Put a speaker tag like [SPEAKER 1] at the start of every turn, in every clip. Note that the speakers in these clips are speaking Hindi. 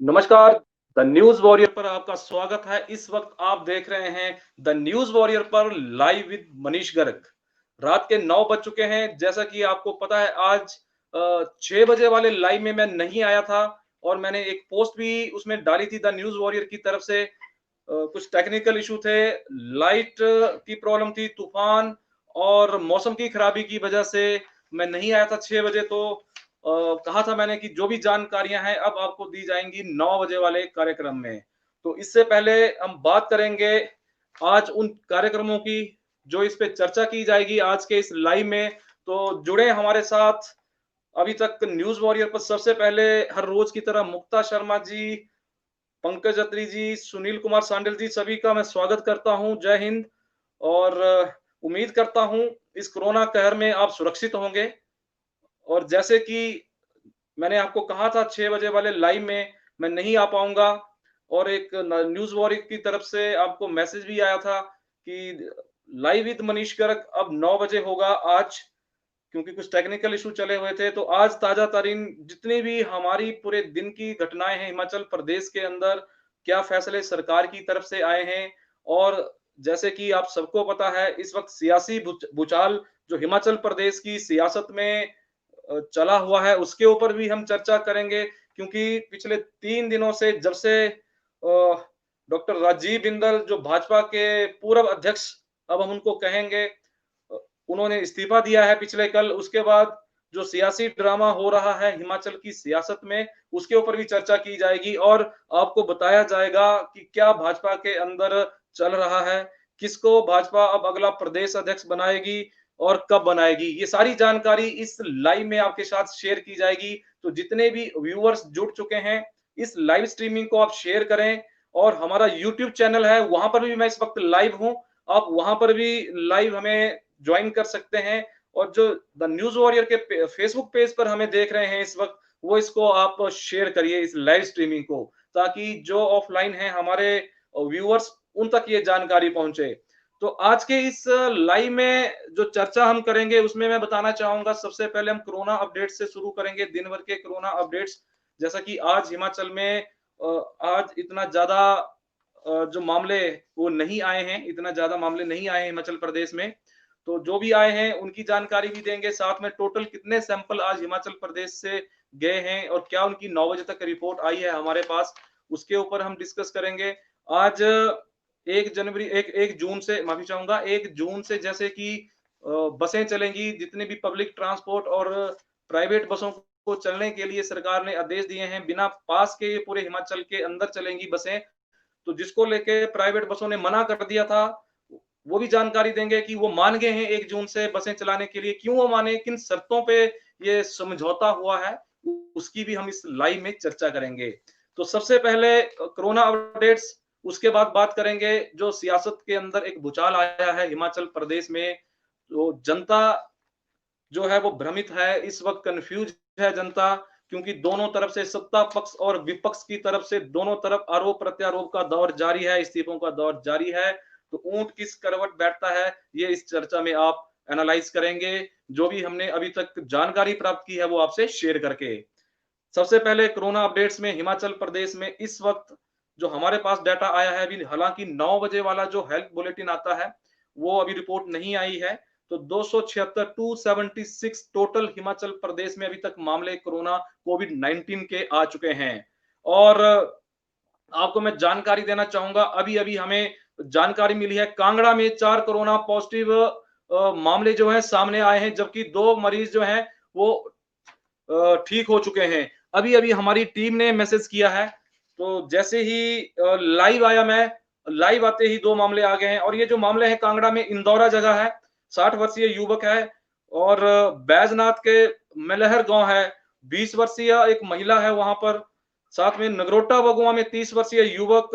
[SPEAKER 1] नमस्कार। द न्यूज वॉरियर पर आपका स्वागत है। इस वक्त आप देख रहे हैं द न्यूज वॉरियर पर लाइव विद मनीष गर्ग। रात के 9 बज चुके हैं। जैसा कि आपको पता है, आज 6 बजे वाले लाइव में मैं नहीं आया था और मैंने एक पोस्ट भी उसमें डाली थी द न्यूज वॉरियर की तरफ से। कुछ टेक्निकल इशू थे, लाइट की प्रॉब्लम थी, तूफान और मौसम की खराबी की वजह से मैं नहीं आया था 6 बजे। तो कहा था मैंने कि जो भी जानकारियां हैं अब आपको दी जाएंगी 9 बजे वाले कार्यक्रम में। तो इससे पहले हम बात करेंगे आज उन कार्यक्रमों की जो इस पे चर्चा की जाएगी आज के इस लाइव में। तो जुड़े हमारे साथ अभी तक न्यूज वॉरियर पर सबसे पहले हर रोज की तरह मुक्ता शर्मा जी, पंकज अत्री जी, सुनील कुमार सांडल जी, सभी का मैं स्वागत करता हूं। जय हिंद। और उम्मीद करता हूं इस कोरोना कहर में आप सुरक्षित होंगे। और जैसे कि मैंने आपको कहा था 6 बजे वाले लाइव में मैं नहीं आ पाऊंगा और एक न्यूज वॉरियर की तरफ से आपको मैसेज भी आया था कि लाइव विद मनीष गर्ग अब 9 बजे होगा आज, क्योंकि कुछ टेक्निकल इशू चले हुए थे। तो आज ताजा तरीन जितनी भी हमारी पूरे दिन की घटनाएं हैं हिमाचल प्रदेश के अंदर, क्या फैसले सरकार की तरफ से आए हैं, और जैसे कि आप सबको पता है इस वक्त सियासी भूचाल जो हिमाचल प्रदेश की सियासत में चला हुआ है उसके ऊपर भी हम चर्चा करेंगे। क्योंकि पिछले 3 दिनों से जब से डॉक्टर राजीव बिंदल जो भाजपा के पूर्व अध्यक्ष, अब हम उनको कहेंगे, उन्होंने इस्तीफा दिया है पिछले कल, उसके बाद जो सियासी ड्रामा हो रहा है हिमाचल की सियासत में उसके ऊपर भी चर्चा की जाएगी और आपको बताया जाएगा कि क्या भाजपा के अंदर चल रहा है, किसको भाजपा अब अगला प्रदेश अध्यक्ष बनाएगी और कब बनाएगी। ये सारी जानकारी इस लाइव में आपके साथ शेयर की जाएगी। तो जितने भी व्यूअर्स जुड़ चुके हैं इस लाइव स्ट्रीमिंग को आप शेयर करें। और हमारा यूट्यूब चैनल है, वहां पर भी मैं इस वक्त लाइव हूं, आप वहां पर भी लाइव हमें ज्वाइन कर सकते हैं। और जो द न्यूज वॉरियर के फेसबुक पेज पर हमें देख रहे हैं इस वक्त, वो इसको आप शेयर करिए इस लाइव स्ट्रीमिंग को, ताकि जो ऑफलाइन है हमारे व्यूअर्स उन तक ये जानकारी पहुंचे। तो आज के इस लाइव में जो चर्चा हम करेंगे उसमें मैं बताना चाहूंगा, सबसे पहले हम कोरोना अपडेट से शुरू करेंगे, दिन भर के कोरोना अपडेट्स। जैसा कि आज हिमाचल में आज इतना ज्यादा जो मामले वो नहीं आए हैं, इतना ज्यादा मामले नहीं आए हैं हिमाचल प्रदेश में। तो जो भी आए हैं उनकी जानकारी भी देंगे, साथ में टोटल कितने सैंपल आज हिमाचल प्रदेश से गए हैं और क्या उनकी 9 बजे तक रिपोर्ट आई है हमारे पास, उसके ऊपर हम डिस्कस करेंगे। आज 1 जून से, माफी चाहूंगा, 1 जून से जैसे कि बसें चलेंगी, जितने भी पब्लिक ट्रांसपोर्ट और प्राइवेट बसों को चलने के लिए सरकार ने आदेश दिए हैं, बिना पास के ये पूरे हिमाचल के अंदर चलेंगी बसें। तो जिसको लेके प्राइवेट बसों ने मना कर दिया था, वो भी जानकारी देंगे कि वो मान गए हैं 1 जून से बसें चलाने के लिए। क्यों वो माने, किन शर्तों पे ये समझौता हुआ है, उसकी भी हम इस लाइव में चर्चा करेंगे। तो सबसे पहले कोरोना अपडेट्स, उसके बाद बात करेंगे जो सियासत के अंदर एक भूचाल आया है हिमाचल प्रदेश में। तो जनता जो है वो भ्रमित है, इस वक्त कंफ्यूज है जनता, क्योंकि दोनों तरफ से, सत्ता पक्ष और विपक्ष की तरफ से, दोनों तरफ आरोप प्रत्यारोप का दौर जारी है, इस्तीफों का दौर जारी है। तो ऊंट किस करवट बैठता है, ये इस चर्चा में आप एनालाइज करेंगे, जो भी हमने अभी तक जानकारी प्राप्त की है वो आपसे शेयर करके। सबसे पहले कोरोना अपडेट्स में हिमाचल प्रदेश में इस वक्त जो हमारे पास डाटा आया है, अभी हालांकि 9 बजे वाला जो हेल्थ बुलेटिन आता है वो अभी रिपोर्ट नहीं आई है। तो 276 276 टोटल हिमाचल प्रदेश में अभी तक मामले कोरोना कोविड 19 के आ चुके हैं। और आपको मैं जानकारी देना चाहूंगा, अभी अभी हमें जानकारी मिली है कांगड़ा में 4 कोरोना पॉजिटिव मामले जो हैं सामने आए हैं, जबकि 2 मरीज जो हैं वो ठीक हो चुके हैं। अभी अभी हमारी टीम ने मैसेज किया है, तो जैसे ही लाइव आया मैं, लाइव आते ही 2 मामले आ गए हैं। और ये जो मामले हैं कांगड़ा में, इंदौरा जगह है, 60 वर्षीय युवक है। और बैजनाथ के मेलहर गांव है, 20 वर्षीय एक महिला है वहां पर। साथ में नगरोटा बगुआ में 30 वर्षीय युवक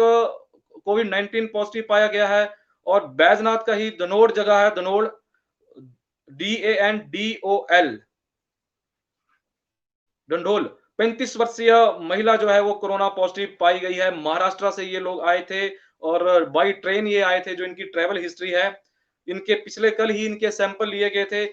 [SPEAKER 1] कोविड 19 पॉजिटिव पाया गया है। और बैजनाथ का ही धनोड़ जगह है, धनोड़, DANDOL, डंडोल, 35 वर्षीय महिला जो है वो कोरोना पॉजिटिव पाई गई है। महाराष्ट्र से ये लोग आए थे और बाई ट्रेन ये आए थे, जो इनकी ट्रेवल हिस्ट्री है। इनके पिछले कल ही इनके सैंपल लिए गए थे।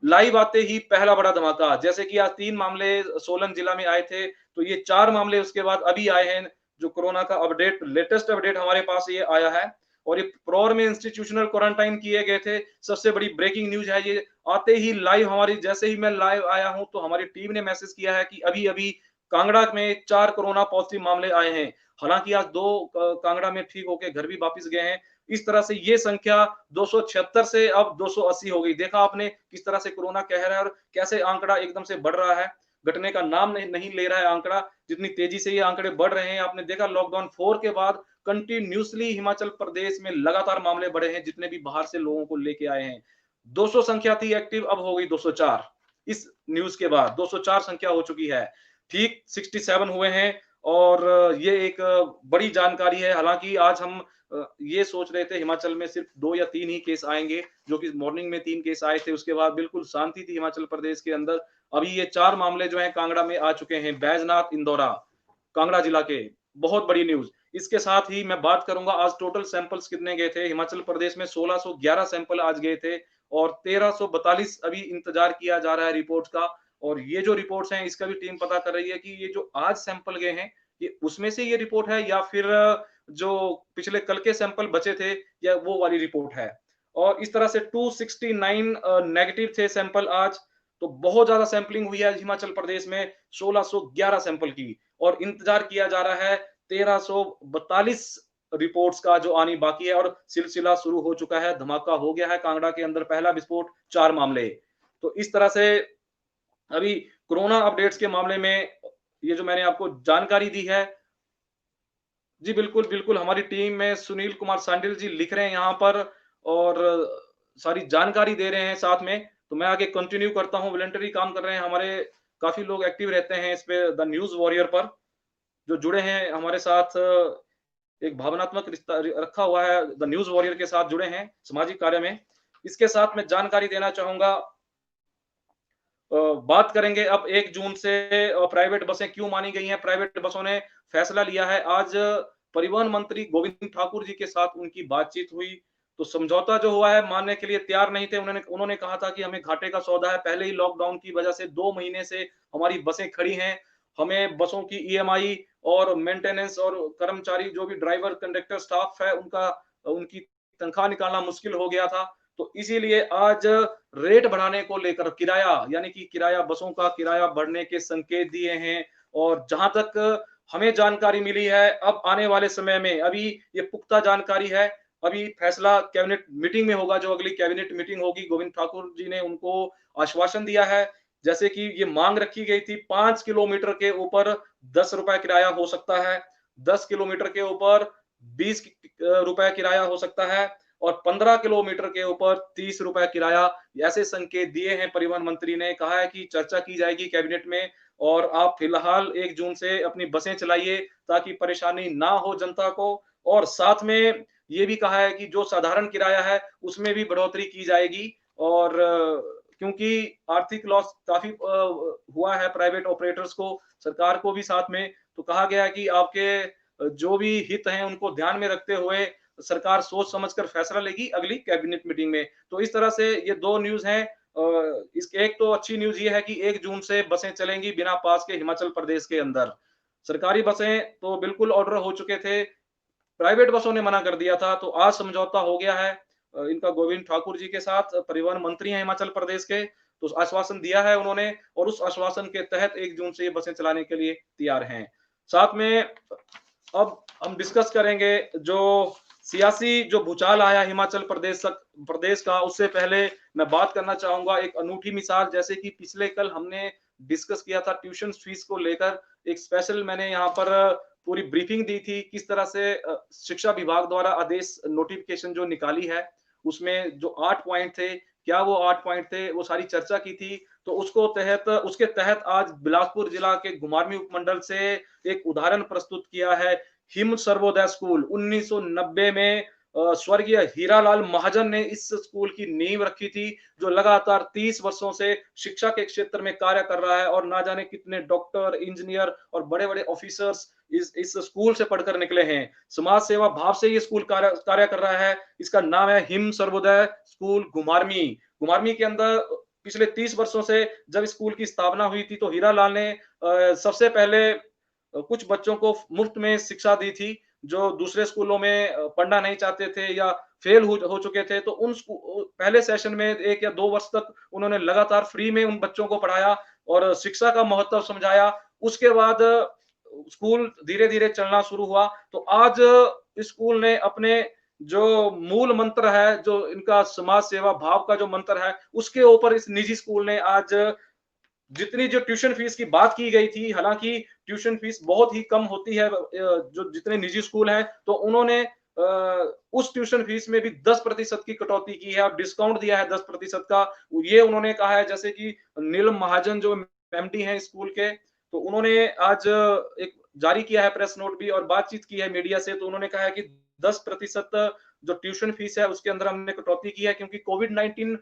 [SPEAKER 1] लाइव आते ही पहला बड़ा धमाका, जैसे कि आज 3 मामले सोलन जिला में आए थे, तो ये 4 मामले उसके बाद अभी आए हैं, जो कोरोना का अपडेट, लेटेस्ट अपडेट हमारे पास ये आया है। और ये प्रौर में इंस्टीट्यूशनल क्वारंटाइन किए गए थे। सबसे बड़ी ब्रेकिंग न्यूज़ है ये, आते ही लाइव हमारी, जैसे ही मैं लाइव आया हूँ तो हमारी टीम ने मैसेज किया है कि अभी-अभी कांगड़ा में 4 कोरोना पॉजिटिव मामले आए हैं। हालाँकि आज 2 कांगड़ा में ठीक होके घर भी वापस गए हैं। इस तरह से ये संख्या 276 से अब 280 हो गई। देखा आपने किस तरह से कोरोना कहर है और कैसे आंकड़ा एकदम से बढ़ रहा है। घटने का नाम नहीं नहीं ले रहा है आंकड़ा, जितनी तेजी से ये आंकड़े बढ़ रहे हैं। आपने देखा लॉकडाउन 4 के बाद कंटिन्यूअसली हिमाचल प्रदेश में लगातार मामले बढ़े हैं, जितने भी बाहर से लोगों को लेके आए हैं। 200 संख्या थी एक्टिव, अब हो गई 204। इस न्यूज़ के बाद 204 संख्या हो चुकी है। ठीक 67 हुए हैं और ये एक बड़ी जानकारी है। हालाँकि आज हम ये सोच रहे थे हिमाचल में सिर्फ 2 या 3 ही केस आएँगे, जो कि मॉर्निंग में 3 केस आए थे, उसके बाद बिल्कुल शांति थी हिमाचल प्रदेश के अंदर। अभी ये 4 मामले जो हैं कांगड़ा में आ चुके हैं, बैजनाथ, इंदौरा, कांगड़ा जिला के। बहुत बड़ी न्यूज़। इसके साथ ही मैं बात करूँगा आज टोटल सैंपल्स कितने गए थे। हिमाचल प्रदेश में 1611 सैंपल आज गए थे और 1342 अभी इंतजार किया जा रहा है रिपोर्ट का। और ये जो रिपोर्ट्स हैं इसका भी टीम पता कर रही है कि ये जो आज सैंपल गए हैं, ये उसमें से ये रिपोर्ट है या फिर जो पिछले कल के सैंपल बचे थे या वो वाली रिपोर्ट है। और इस तरह से 269 नेगेटिव थे सैंपल आज। तो बहुत ज्यादा सैंपलिंग हुई है हिमाचल प्रदेश में, 1611 सैंपल की। और इंतजार किया जा रहा है 1342 रिपोर्ट्स का जो आनी बाकी है। और सिलसिला शुरू हो चुका है, धमाका हो गया है कांगड़ा के अंदर, पहला विस्फोट, 4 मामले। तो इस तरह से अभी कोरोना अपडेट्स के मामले में ये जो मैंने आपको जानकारी दी है, जी बिल्कुल, बिल्कुल हमारी टीम में सुनील कुमार सांडिल जी लिख रहे हैं यहाँ पर और सारी जानकारी दे रहे हैं साथ में। तो मैं आगे कंटिन्यू करता हूँ, वॉलंटरी काम कर रहे हैं हमारे, काफ़ी लोग एक्टिव रहते हैं इस पे द न्यूज़ वॉरियर पर, जो जुड़े हैं हमारे साथ। एक भावनात्मक रिश्ता रखा हुआ है, द न्यूज़ वॉरियर के साथ जुड़े हैं सामाजिक कार्य में। इसके साथ मैं जानकारी देना चाहूँगा, बात करेंगे अब 1 जून से प्राइवेट बसें क्यों मानी गई हैं। प्राइवेट बसों ने फैसला लिया है। आज परिवहन मंत्री गोविंद ठाकुर जी के साथ उनकी बातचीत हुई, तो समझौता जो हुआ है मानने के लिए तैयार नहीं थे। उन्होंने उन्होंने कहा था कि हमें घाटे का सौदा है, पहले ही लॉकडाउन की वजह से 2 महीने से हमारी बसें खड़ी हैं। हमें बसों की ईएमआई और मेंटेनेंस और कर्मचारी जो भी ड्राइवर, कंडक्टर, स्टाफ है उनकी तनख्वाह निकालना मुश्किल हो गया था। तो इसीलिए आज रेट बढ़ाने को लेकर किराया, यानी कि किराया, बसों का किराया बढ़ने के संकेत दिए हैं। और जहां तक हमें जानकारी मिली है, अब आने वाले समय में, अभी ये पुख्ता जानकारी है, अभी फैसला कैबिनेट मीटिंग में होगा, जो अगली कैबिनेट मीटिंग होगी। गोविंद ठाकुर जी ने उनको आश्वासन दिया है, जैसे कि ये मांग रखी गई थी 5 किलोमीटर के ऊपर 10 रुपए किराया हो सकता है, 10 किलोमीटर के ऊपर 20 रुपए किराया हो सकता है और 15 किलोमीटर के ऊपर 30 रुपए किराया। ऐसे संकेत दिए हैं परिवहन मंत्री ने। कहा है कि चर्चा की जाएगी कैबिनेट में और आप फिलहाल 1 जून से अपनी बसें चलाइए ताकि परेशानी ना हो जनता को। और साथ में ये भी कहा है कि जो साधारण किराया है उसमें भी बढ़ोतरी की जाएगी। और क्योंकि आर्थिक लॉस काफी हुआ है प्राइवेट ऑपरेटर्स को, सरकार को भी साथ में। तो कहा गया है कि आपके जो भी हित हैं उनको ध्यान में रखते हुए सरकार सोच समझकर फैसला लेगी अगली कैबिनेट मीटिंग में। तो इस तरह से ये 2 न्यूज़ हैं। इसकी एक तो अच्छी न्यूज़ ये है कि 1 जून से बसें चलेंगी बिना पास के हिमाचल प्रदेश के अंदर। सरकारी बसें तो बिल्कुल ऑर्डर हो चुके थे, प्राइवेट बसों ने मना कर दिया था। तो आज समझौता हो गया है इनका गोविंद ठाकुर जी के साथ, परिवहन मंत्री हैं हिमाचल प्रदेश के। तो आश्वासन दिया है उन्होंने और उस आश्वासन के तहत 1 जून से ये बसें चलाने के लिए तैयार हैं। साथ में अब हम डिस्कस करेंगे जो सियासी जो भूचाल आया हिमाचल प्रदेश का। उससे पहले मैं बात करना चाहूंगा एक अनूठी मिसाल, जैसे कि पिछले कल हमने डिस्कस किया था ट्यूशन फीस को लेकर। एक स्पेशल मैंने यहाँ पर पूरी ब्रीफिंग दी थी, किस तरह से शिक्षा विभाग द्वारा आदेश नोटिफिकेशन जो निकाली है, उसमें जो 8 पॉइंट थे, क्या वो 8 पॉइंट थे, वो सारी चर्चा की थी। तो उसके तहत आज बिलासपुर जिला के घुमारवीं उपमंडल से एक उदाहरण प्रस्तुत किया है। हिम सर्वोदय स्कूल 1990 में स्वर्गीय हीरालाल महाजन ने इस स्कूल की नींव रखी थी, जो लगातार 30 वर्षों से शिक्षा के क्षेत्र में कार्य कर रहा है। और ना जाने कितने डॉक्टर, इंजीनियर और बड़े-बड़े ऑफिसर्स इस स्कूल से पढ़कर निकले हैं। समाज सेवा भाव से ये स्कूल कार्य कर रहा है। इसका नाम है हिम सर्वोदय स्कूल घुमारवीं। घुमारवीं के अंदर पिछले 30 वर्षों से जब स्कूल की स्थापना हुई थी तो हीरालाल ने सबसे पहले कुछ बच्चों को मुफ्त में शिक्षा दी थी, जो दूसरे स्कूलों में पढ़ना नहीं चाहते थे या फेल हो चुके थे। तो पहले सेशन में 1 या 2 वर्ष तक उन्होंने लगातार फ्री में उन बच्चों को पढ़ाया और शिक्षा का महत्व समझाया। उसके बाद स्कूल धीरे-धीरे चलना शुरू हुआ। तो आज स्कूल ने अपने जो मूल मंत्र है, जो इनका समाज सेवा भाव का जो मंत्र है, उसके ऊपर इस निजी स्कूल ने आज जितनी जो ट्यूशन फीस की बात की गई थी, हालाँकि ट्यूशन फीस बहुत ही कम होती है जो जितने निजी स्कूल हैं, तो उन्होंने उस ट्यूशन फीस में भी 10% की कटौती की है और डिस्काउंट दिया है 10% का। ये उन्होंने कहा है, जैसे कि नीलम महाजन जो एमडी हैं स्कूल के, तो उन्होंने आज एक जारी किया है प्रेस नोट भी और बातचीत की है मीडिया से, तो उन्होंने कहा है कि 10% जो ट्यूशन फीस है उसके अंदर हमने कटौती की है, क्योंकि कोविड-19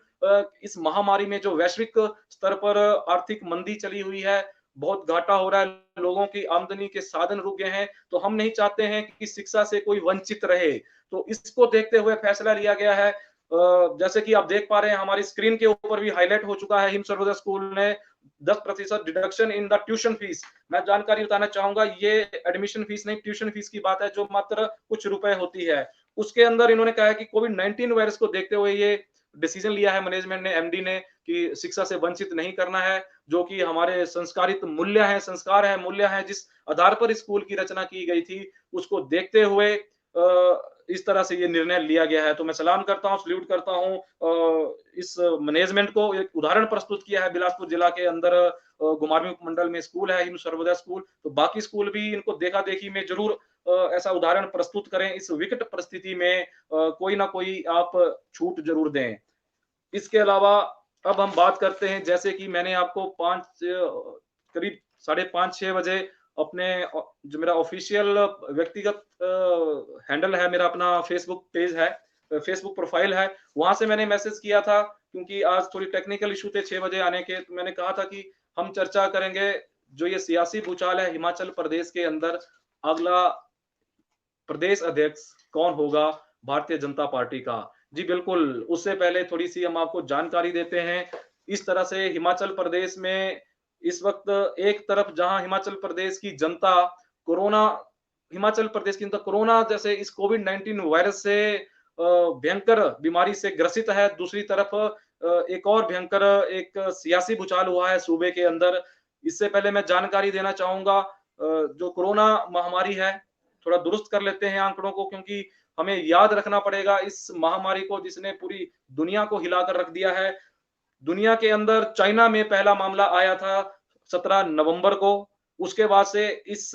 [SPEAKER 1] इस महामारी में जो वैश्विक स्तर पर आर्थिक मंदी चली हुई है, बहुत घाटा हो रहा है, लोगों की आमदनी के साधन रुक गए हैं, तो हम नहीं चाहते हैं कि शिक्षा से कोई वंचित रहे। तो इसको देखते हुए फैसला लिया गया है। जैसे कि आप देख पा रहे हैं, हमारी स्क्रीन के ऊपर भी हाइलाइट हो चुका है, हिम सर्वोदय स्कूल ने 10% deduction in the tuition fees. मैं जानकारी बताना चाहूँगा, ये एडमिशन फीस नहीं, ट्यूशन फीस की बात है, जो मात्र कुछ रुपए होती है। उसके अंदर इन्होंने कहा है कि कोविड-19 वायरस को देखते हुए ये डिसीजन लिया है मैनेजमेंट ने, एमडी ने, कि शिक्षा से वंचित नहीं करना है, जो कि हमारे संस्कारित मूल्य हैं, संस्कार हैं, मूल्य हैं, जिस आधार पर स्कूल की रचना की गई थी, उसको देखते हुए इस तरह से ये निर्णय लिया गया है। तो मैं सलाम करता हूँ, सैल्यूट करता हूँ इस मैनेजमेंट को। एक उदाहरण प्रस्तुत किया है बिलासपुर जिला के अंदर, घुमारवीं उपमंडल में स्कूल है, हिम सर्वोदय स्कूल, तो बाकी स्कूल भी इनको देखा-देखी में ज़रूर ऐसा उदाहरण प्रस्तुत करें। इस विकट परिस्थिति में कोई ना कोई आप छूट ज़रूर दें। इसके अलावा अब हम बात करते हैं, जैसे कि मैंने आपको 5 करीब साढ़े 5-6 बजे अपने जो मेरा ऑफ़िशियल व्यक्तिगत हैंडल है, मेरा अपना फ़ेसबुक पेज है, फ़ेसबुक प्रोफ़ाइल है, वहाँ से मैंने मैसेज किया था, क्योंकि आज थोड़ी टेक्निकल इश्यू थे 6 बजे आने के, तो मैंने कहा था कि हम चर्चा करेंगे, जो ये सियासी भूचाल है हिमाचल प्रदेश के अंदर, अगला प्रदेश अध्यक्ष कौन होगा भारतीय जनता पार्टी का? जी बिल्कुल, उससे पहले थोड़ी-सी हम आपको जानकारी देते हैं। इस तरह से हिमाचल प्रदेश में इस वक़्त एक तरफ जहाँ हिमाचल प्रदेश की जनता कोरोना हिमाचल प्रदेश की जनता कोरोना जैसे इस कोविड-19 वायरस से भयंकर बीमारी से ग्रसित है। दूसरी तरफ एक और भयंकर एक सियासी भूचाल हुआ है सूबे के अंदर। इससे पहले मैं जानकारी देना चाहूँगा, जो कोरोना महामारी है, थोड़ा दुरुस्त कर लेते हैं आंकड़ों को, क्योंकि हमें याद रखना पड़ेगा इस महामारी को, जिसने पूरी दुनिया को हिलाकर रख दिया है। दुनिया के अंदर चाइना में पहला मामला आया था 17 नवंबर को। उसके बाद से इस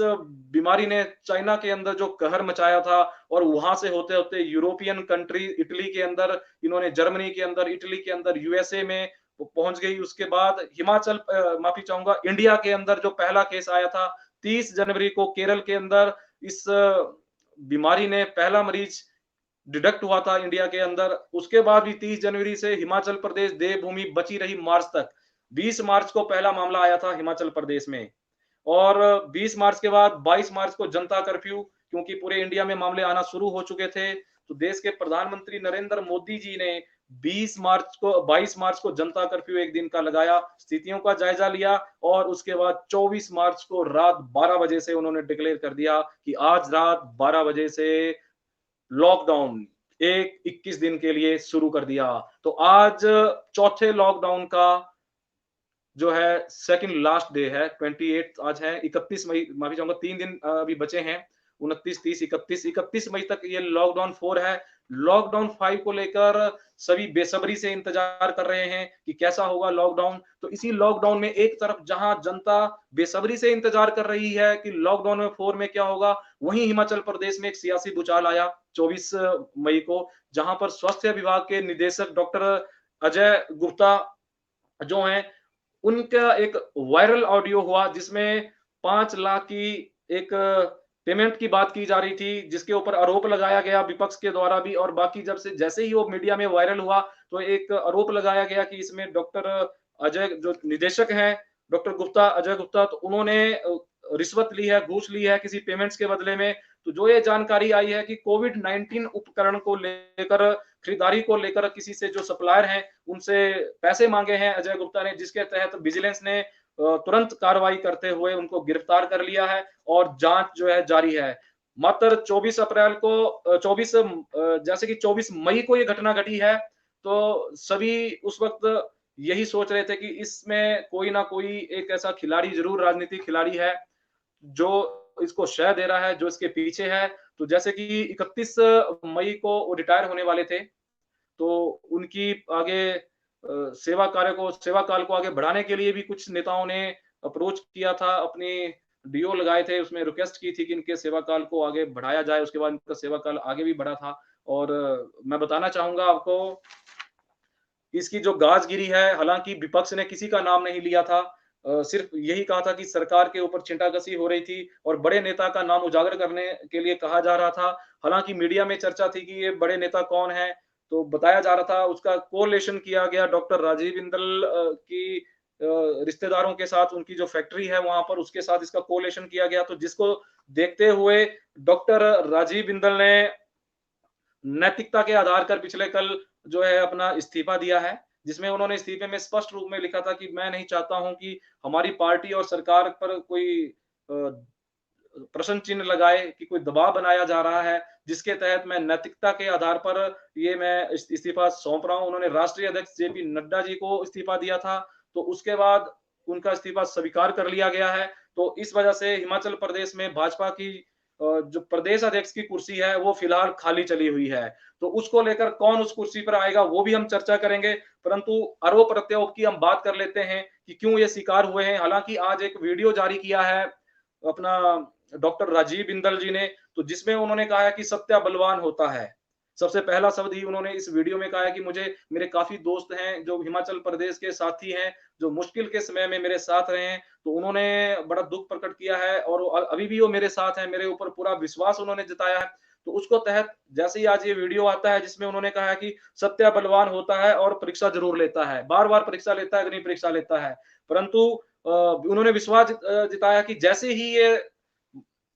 [SPEAKER 1] बीमारी ने चाइना के अंदर जो कहर मचाया था, और वहां से होते-होते यूरोपियन कंट्री इटली के अंदर, इन्होंने जर्मनी के अंदर, इटली के अंदर, यूएसए में वो पहुंच गई। उसके बाद हिमाचल माफी चाहूंगा, इंडिया के अंदर जो पहला केस आया था 30 जनवरी को केरल के अंदर, इस बीमारी ने पहला मरीज डिडक्ट हुआ था इंडिया के अंदर। उसके बाद भी 30 जनवरी से हिमाचल प्रदेश देवभूमि बची रही मार्च तक। 20 मार्च को पहला मामला आया था हिमाचल प्रदेश में, और 20 मार्च के बाद 22 मार्च को जनता कर्फ्यू, क्योंकि पूरे इंडिया में मामले आना शुरू हो चुके थे, तो देश के प्रधानमंत्री नरेंद्र मोदी जी ने 22 मार्च को जनता कर्फ्यू एक दिन का लगाया, स्थितियों का जायजा लिया, और उसके बाद 24 मार्च को रात 12 बजे से उन्होंने डिक्लेयर कर दिया कि आज रात 12 बजे से लॉकडाउन एक 21 दिन के लिए शुरू कर दिया। तो आज चौथे लॉकडाउन का जो है सेकंड लास्ट डे है, 28 आज है, 31 मई, माफी चाहूंगा 3 दिन अभी बचे हैं, 29, 30, 31 मई तक ये लॉकडाउन 4 है। लॉकडाउन 5 को लेकर सभी बेसब्री से इंतजार कर रहे हैं कि कैसा होगा लॉकडाउन। तो इसी लॉकडाउन में एक तरफ जहां जनता बेसब्री से इंतजार कर रही है कि लॉकडाउन में 4 में क्या होगा, वहीं हिमाचल प्रदेश में एक सियासी भूचाल आया 24 मई को, जहां पर स्वास्थ्य विभाग के निदेशक डॉक्टर अजय गुप्ता जो हैं, उनका एक वायरल ऑडियो हुआ, जिसमें 5 लाख की एक पेमेंट की बात की जा रही थी, जिसके ऊपर आरोप लगाया गया विपक्ष के द्वारा भी, और बाकी जब से जैसे ही वो मीडिया में वायरल हुआ, तो एक आरोप लगाया गया कि इसमें डॉक्टर अजय जो निदेशक हैं, डॉक्टर गुप्ता, अजय गुप्ता, तो उन्होंने रिश्वत ली है, घूस ली है किसी पेमेंट्स के बदले में। तो जो ये जानकारी आई है कि कोविड-19 उपकरण को लेकर, खरीदारी को लेकर किसी से जो सप्लायर हैं, उनसे पैसे मांगे हैं अजय गुप्ता ने, जिसके तहत विजिलेंस ने तुरंत कार्रवाई करते हुए उनको गिरफ्तार कर लिया है और जांच जो है जारी है। मात्र 24 अप्रैल को 24 जैसे कि 24 मई को ये घटना घटी है, तो सभी उस वक़्त यही सोच रहे थे कि इसमें कोई ना कोई एक ऐसा खिलाड़ी ज़रूर राजनीतिक खिलाड़ी है, जो इसको शह दे रहा है, जो इसके पीछे है। तो जैसे कि 31 मई को वो रिटायर होने वाले थे, तो उनकी आगे सेवा काल को आगे बढ़ाने के लिए भी कुछ नेताओं ने अप्रोच किया था, अपनी डीओ लगाए थे, उसमें रिक्वेस्ट की थी कि इनके सेवा काल को आगे बढ़ाया जाए, उसके बाद इनका सेवा काल आगे भी बढ़ा था। और मैं बताना चाहूँगा आपको, इसकी जो गाजगिरी है, हालाँकि विपक्ष ने किसी का नाम नहीं लिया था। सिर्फ़ यही कहा था कि सरकार के ऊपर छींटाकशी हो रही थी और बड़े नेता का नाम उजागर करने के लिए कहा जा रहा था। हालाँकि मीडिया में चर्चा थी कि ये बड़े नेता कौन हैं, तो बताया जा रहा था, उसका कोरिलेशन किया गया डॉक्टर राजीव बिंदल की रिश्तेदारों के साथ, उनकी जो फैक्ट्री है वहाँ पर, उसके साथ इसका कोरिलेशन किया गया। तो जिसको देखते हुए डॉक्टर राजीव बिंदल ने नैतिकता के आधार पर पिछले कल जो है अपना इस्तीफा दिया है, जिसमें उन्होंने इस्तीफे में स्पष्ट रूप में लिखा था कि मैं नहीं चाहता हूँ कि हमारी पार्टी और सरकार पर कोई प्रश्न चिन्ह लगाए, कि कोई दबाव बनाया जा रहा है, जिसके तहत मैं नैतिकता के आधार पर ये मैं इस्तीफा सौंप रहा हूँ। उन्होंने राष्ट्रीय अध्यक्ष जेपी नड्डा जी को इस्तीफा दिया था, तो उसके बाद उनका इस्तीफा स्वीकार कर लिया गया है। तो इस वजह से हिमाचल प्रदेश में भाजपा की जो प्रदेश अध्यक्ष की कुर्सी है, वो फिलहाल खाली चली हुई है। तो उसको लेकर कौन उस कुर्सी पर आएगा, वो भी हम चर्चा करेंगे। परंतु आरोप-प्रत्यारोप की हम बात कर लेते हैं कि क्यों ये शिकार हुए हैं। हालाँकि आज एक वीडियो जारी किया है अपना डॉक्टर राजीव बिंदल जी ने, तो जिसमें उन्होंने कहा है कि सत्या बलवान होता है। सबसे पहला शब्द ही उन्होंने इस वीडियो में कहा है कि मुझे मेरे काफ़ी दोस्त हैं, जो हिमाचल प्रदेश के साथी हैं, जो मुश्किल के समय में मेरे साथ रहे हैं। तो उन्होंने बड़ा दुःख प्रकट किया है और अभी भी वो मेरे साथ हैं, मेरे ऊपर पूरा विश्वास उन्होंने जताया है। तो उसको तहत जैसे ही आज ये वीडियो आता है, जिसमें उन्होंने कहा है कि सत्या बलवान होता है और परीक्षा ज़रूर लेता है। बार-बार परीक्षा लेता है, अग्नि परीक्षा लेता है। परंतु उन्होंने विश्वास जताया कि जैसे ही ये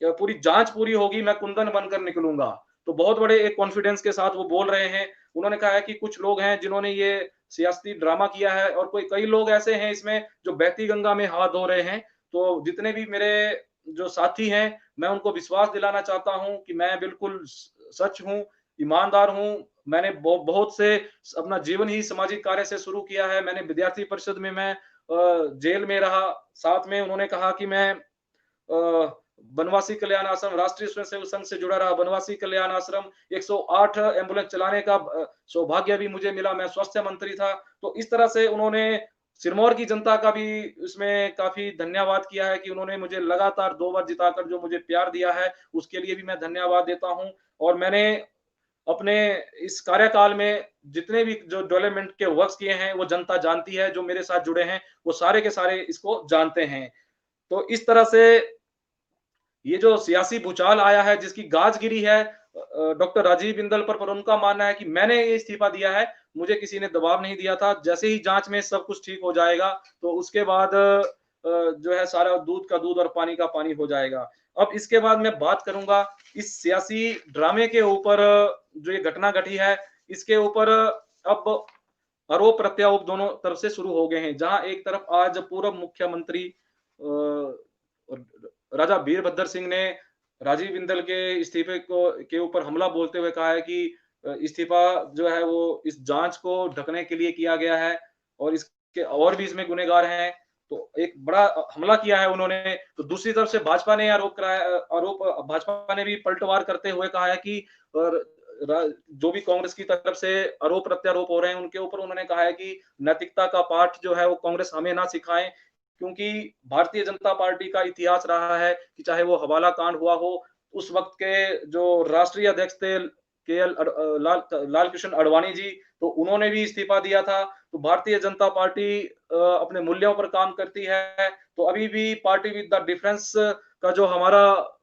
[SPEAKER 1] पूरी जाँच पूरी होगी, मैं कुंदन बनकर निकलूँगा। तो बहुत बड़े एक कॉन्फिडेंस के साथ वो बोल रहे हैं। उन्होंने कहा है कि कुछ लोग हैं जिन्होंने ये सियासती ड्रामा किया है और कई लोग ऐसे हैं इसमें जो बहती गंगा में हाथ धो रहे हैं। तो जितने भी मेरे जो साथी हैं, मैं उनको विश्वास दिलाना चाहता हूँ कि मैं बिल्कुल सच हूँ, ईमानदार हूँ। मैंने बहुत से अपना जीवन ही सामाजिक कार्य से शुरू किया है। मैंने विद्यार्थी परिषद में मैं जेल में रहा। साथ में उन्होंने कहा कि मैं बनवासी कल्याण आश्रम, राष्ट्रीय स्वयंसेवक संघ से जुड़ा रहा, बनवासी कल्याण आश्रम, 108 एम्बुलेंस चलाने का सौभाग्य भी मुझे मिला, मैं स्वास्थ्य मंत्री था। तो इस तरह से उन्होंने सिरमौर की जनता का भी इसमें काफ़ी धन्यवाद किया है कि उन्होंने मुझे लगातार 2 बार जिताकर जो मुझे प्यार दिया है, उसके लिए भी मैं धन्यवाद देता हूँ। और मैंने अपने इस कार्यकाल में जितने भी जो डेवलपमेंट के वर्क्स किए हैं, वो जनता जानती है, जो मेरे साथ जुड़े हैं, वो सारे के सारे इसको जानते हैं। तो इस तरह से ये जो सियासी भूचाल आया है, जिसकी गाज गिरी है डॉक्टर राजीव बिंदल पर उनका मानना है कि मैंने ये इस्तीफा दिया है, मुझे किसी ने दबाव नहीं दिया था। जैसे ही जाँच में सब कुछ ठीक हो जाएगा, तो उसके बाद जो है सारा दूध का दूध और पानी का पानी हो जाएगा। अब इसके बाद मैं बात करूँगा इस सियासी ड्रामे के ऊपर, जो ये घटना घटी है, इसके ऊपर अब आरोप-प्रत्यारोप दोनों तरफ से शुरू हो गए हैं। जहाँ एक तरफ आज पूर्व मुख्यमंत्री राजा वीरभद्र सिंह ने राजीव बिंदल के इस्तीफे के ऊपर हमला बोलते हुए कहा है कि इस्तीफा जो है वो इस जाँच को ढकने के लिए किया गया है और इसके और भी इसमें गुनहगार हैं। तो एक बड़ा हमला किया है उन्होंने। तो दूसरी तरफ से भाजपा ने आरोप भाजपा ने भी पलटवार करते हुए कहा है कि और जो भी कांग्रेस की तरफ से आरोप-प्रत्यारोप हो रहे हैं, उनके ऊपर उन्होंने कहा है कि नैतिकता का पाठ जो है वो कांग्रेस हमें ना सिखाए, क्योंकि भारतीय जनता पार्टी का इतिहास रहा है कि चाहे वो हवाला कांड हुआ हो, उस वक़्त के जो राष्ट्रीय अध्यक्ष थे लाल कृष्ण आडवाणी जी, तो उन्होंने भी इस्तीफा दिया था। तो भारतीय जनता पार्टी अपने मूल्यों पर काम करती है, तो अभी भी पार्टी विद द डिफरेंस का जो हमारा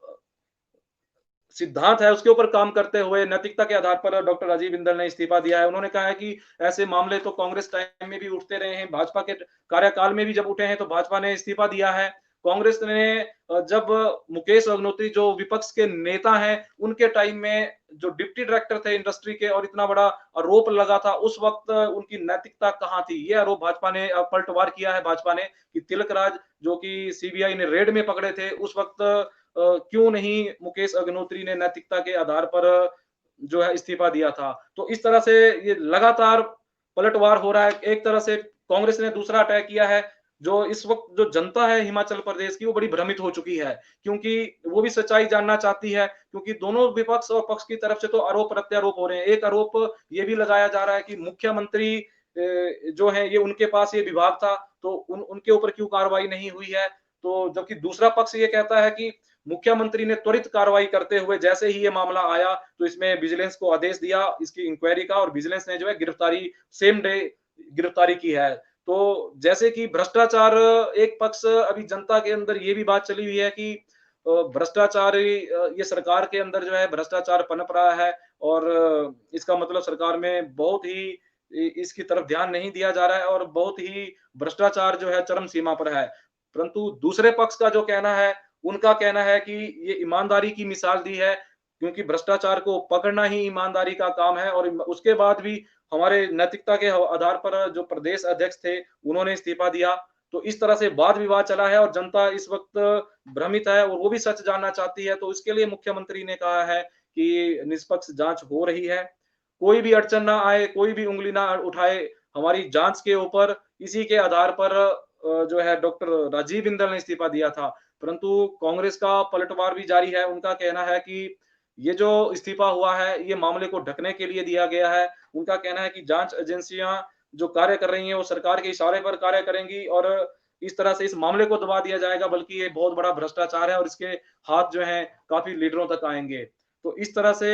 [SPEAKER 1] सिद्धांत है, उसके ऊपर काम करते हुए नैतिकता के आधार पर डॉक्टर राजीव बिंदल ने इस्तीफा दिया है। उन्होंने कहा है कि ऐसे मामले तो कांग्रेस टाइम में भी उठते रहे हैं, भाजपा के कार्यकाल में भी जब उठे हैं तो भाजपा ने इस्तीफा दिया है। कांग्रेस ने जब मुकेश अग्निहोत्री जो विपक्ष के नेता हैं, उनके टाइम में जो डिप्टी डायरेक्टर थे इंडस्ट्री के और इतना बड़ा आरोप लगा था, उस वक़्त उनकी नैतिकता कहाँ थी? ये आरोप भाजपा ने पलटवार किया है भाजपा ने कि तिलक राज जो कि सीबीआई ने रेड में पकड़े थे, उस वक़्त क्यों नहीं मुकेश अग्निहोत्री ने नैतिकता के आधार पर जो है इस्तीफा दिया था। तो इस तरह से ये लगातार पलटवार हो रहा है। एक तरह से कांग्रेस ने दूसरा अटैक किया है, जो इस वक़्त जो जनता है हिमाचल प्रदेश की वो बड़ी भ्रमित हो चुकी है, क्योंकि वो भी सच्चाई जानना चाहती है, क्योंकि दोनों विपक्ष और पक्ष की तरफ से तो आरोप-प्रत्यारोप हो रहे हैं। एक आरोप ये भी लगाया जा रहा है कि मुख्यमंत्री जो है ये उनके पास ये विभाग था, तो उनके ऊपर क्यों कार्रवाई नहीं हुई है? तो जबकि दूसरा पक्ष ये कहता है कि मुख्यमंत्री ने त्वरित कार्रवाई करते हुए जैसे ही ये मामला आया, तो इसमें विजिलेंस को आदेश दिया इसकी इंक्वायरी का और विजिलेंस ने जो है गिरफ्तारी सेम डे गिरफ्तारी की है। तो जैसे कि भ्रष्टाचार एक पक्ष अभी जनता के अंदर ये भी बात चली हुई है कि भ्रष्टाचारी ये सरकार के अंदर जो है भ्रष्टाचार पनप रहा है और इसका मतलब सरकार में बहुत ही इसकी तरफ ध्यान नहीं दिया जा रहा है और बहुत ही भ्रष्टाचार जो है चरम सीमा पर है। परंतु दूसरे पक्ष का जो कहना है, उनका कहना है कि ये ईमानदारी की मिसाल दी है, क्योंकि भ्रष्टाचार को पकड़ना ही ईमानदारी का काम है और उसके बाद भी हमारे नैतिकता के आधार पर जो प्रदेश अध्यक्ष थे, उन्होंने इस्तीफा दिया। तो इस तरह से वाद-विवाद चला है और जनता इस वक़्त भ्रमित है और वो भी सच जानना चाहती है। तो इसके लिए मुख्यमंत्री ने कहा है कि निष्पक्ष जाँच हो रही है। कोई भी अड़चन ना आए, कोई भी उँगली ना उठाए हमारी जाँच के ऊपर। इसी के आधार पर जो है डॉक्टर राजीव बिंदल ने इस्तीफा दिया था। परंतु कांग्रेस का पलटवार भी जारी है। उनका कहना है कि ये जो इस्तीफा हुआ है, ये मामले को ढकने के लिए दिया गया है। उनका कहना है कि जाँच एजेंसियाँ जो कार्य कर रही हैं, वो सरकार के इशारे पर कार्य करेंगी और इस तरह से इस मामले को दबा दिया जाएगा, बल्कि ये बहुत बड़ा भ्रष्टाचार है और इसके हाथ जो हैं, काफ़ी लीडरों तक आएँगे। तो इस तरह से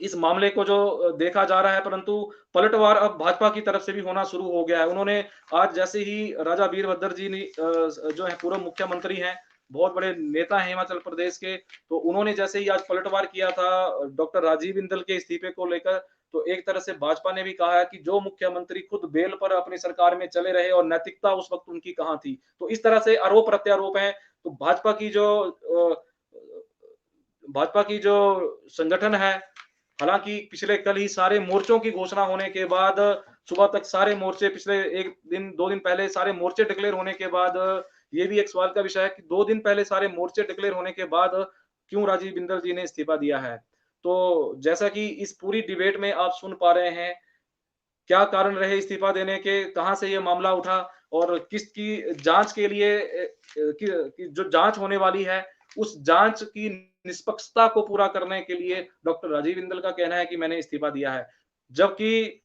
[SPEAKER 1] इस मामले को जो देखा जा रहा है, परंतु पलटवार अब भाजपा की तरफ से भी होना शुरू हो गया है। उन्होंने आज जैसे ही राजा वीरभद्र जी ने जो है पूर्व मुख्यमंत्री हैं, बहुत बड़े नेता हैं हिमाचल प्रदेश के, तो उन्होंने जैसे ही आज पलटवार किया था डॉक्टर राजीव बिंदल के इस्तीफे को लेकर, तो एक तरह से भाजपा ने भी कहा है कि जो मुख्यमंत्री खुद बेल पर अपनी सरकार में चले रहे और नैतिकता उस वक़्त उनकी कहाँ थी? तो इस तरह से आरोप-प्रत्यारोप हैं। तो भाजपा की जो संगठन है, हालाँकि पिछले कल ही सारे मोर्चों की घोषणा होने के बाद सुबह तक सारे मोर्चे पिछले 1 दिन 2 दिन पहले सारे मोर्चे डिक्लेयर होने के बाद ये भी एक सवाल का विषय है कि 2 दिन पहले सारे मोर्चे डिक्लेयर होने के बाद क्यों राजीव बिंदल जी ने इस्तीफा दिया है? तो जैसा कि इस पूरी डिबेट में आप सुन पा रहे हैं, क्या कारण रहे इस्तीफा देने के, कहाँ से ये मामला उठा और किसकी जाँच के लिए कि जो जाँच होने वाली है, उस जाँच की निष्पक्षता को पूरा करने के लिए डॉक्टर राजीव बिंदल का कहना है कि मैंने इस्तीफा दिया है। जबकि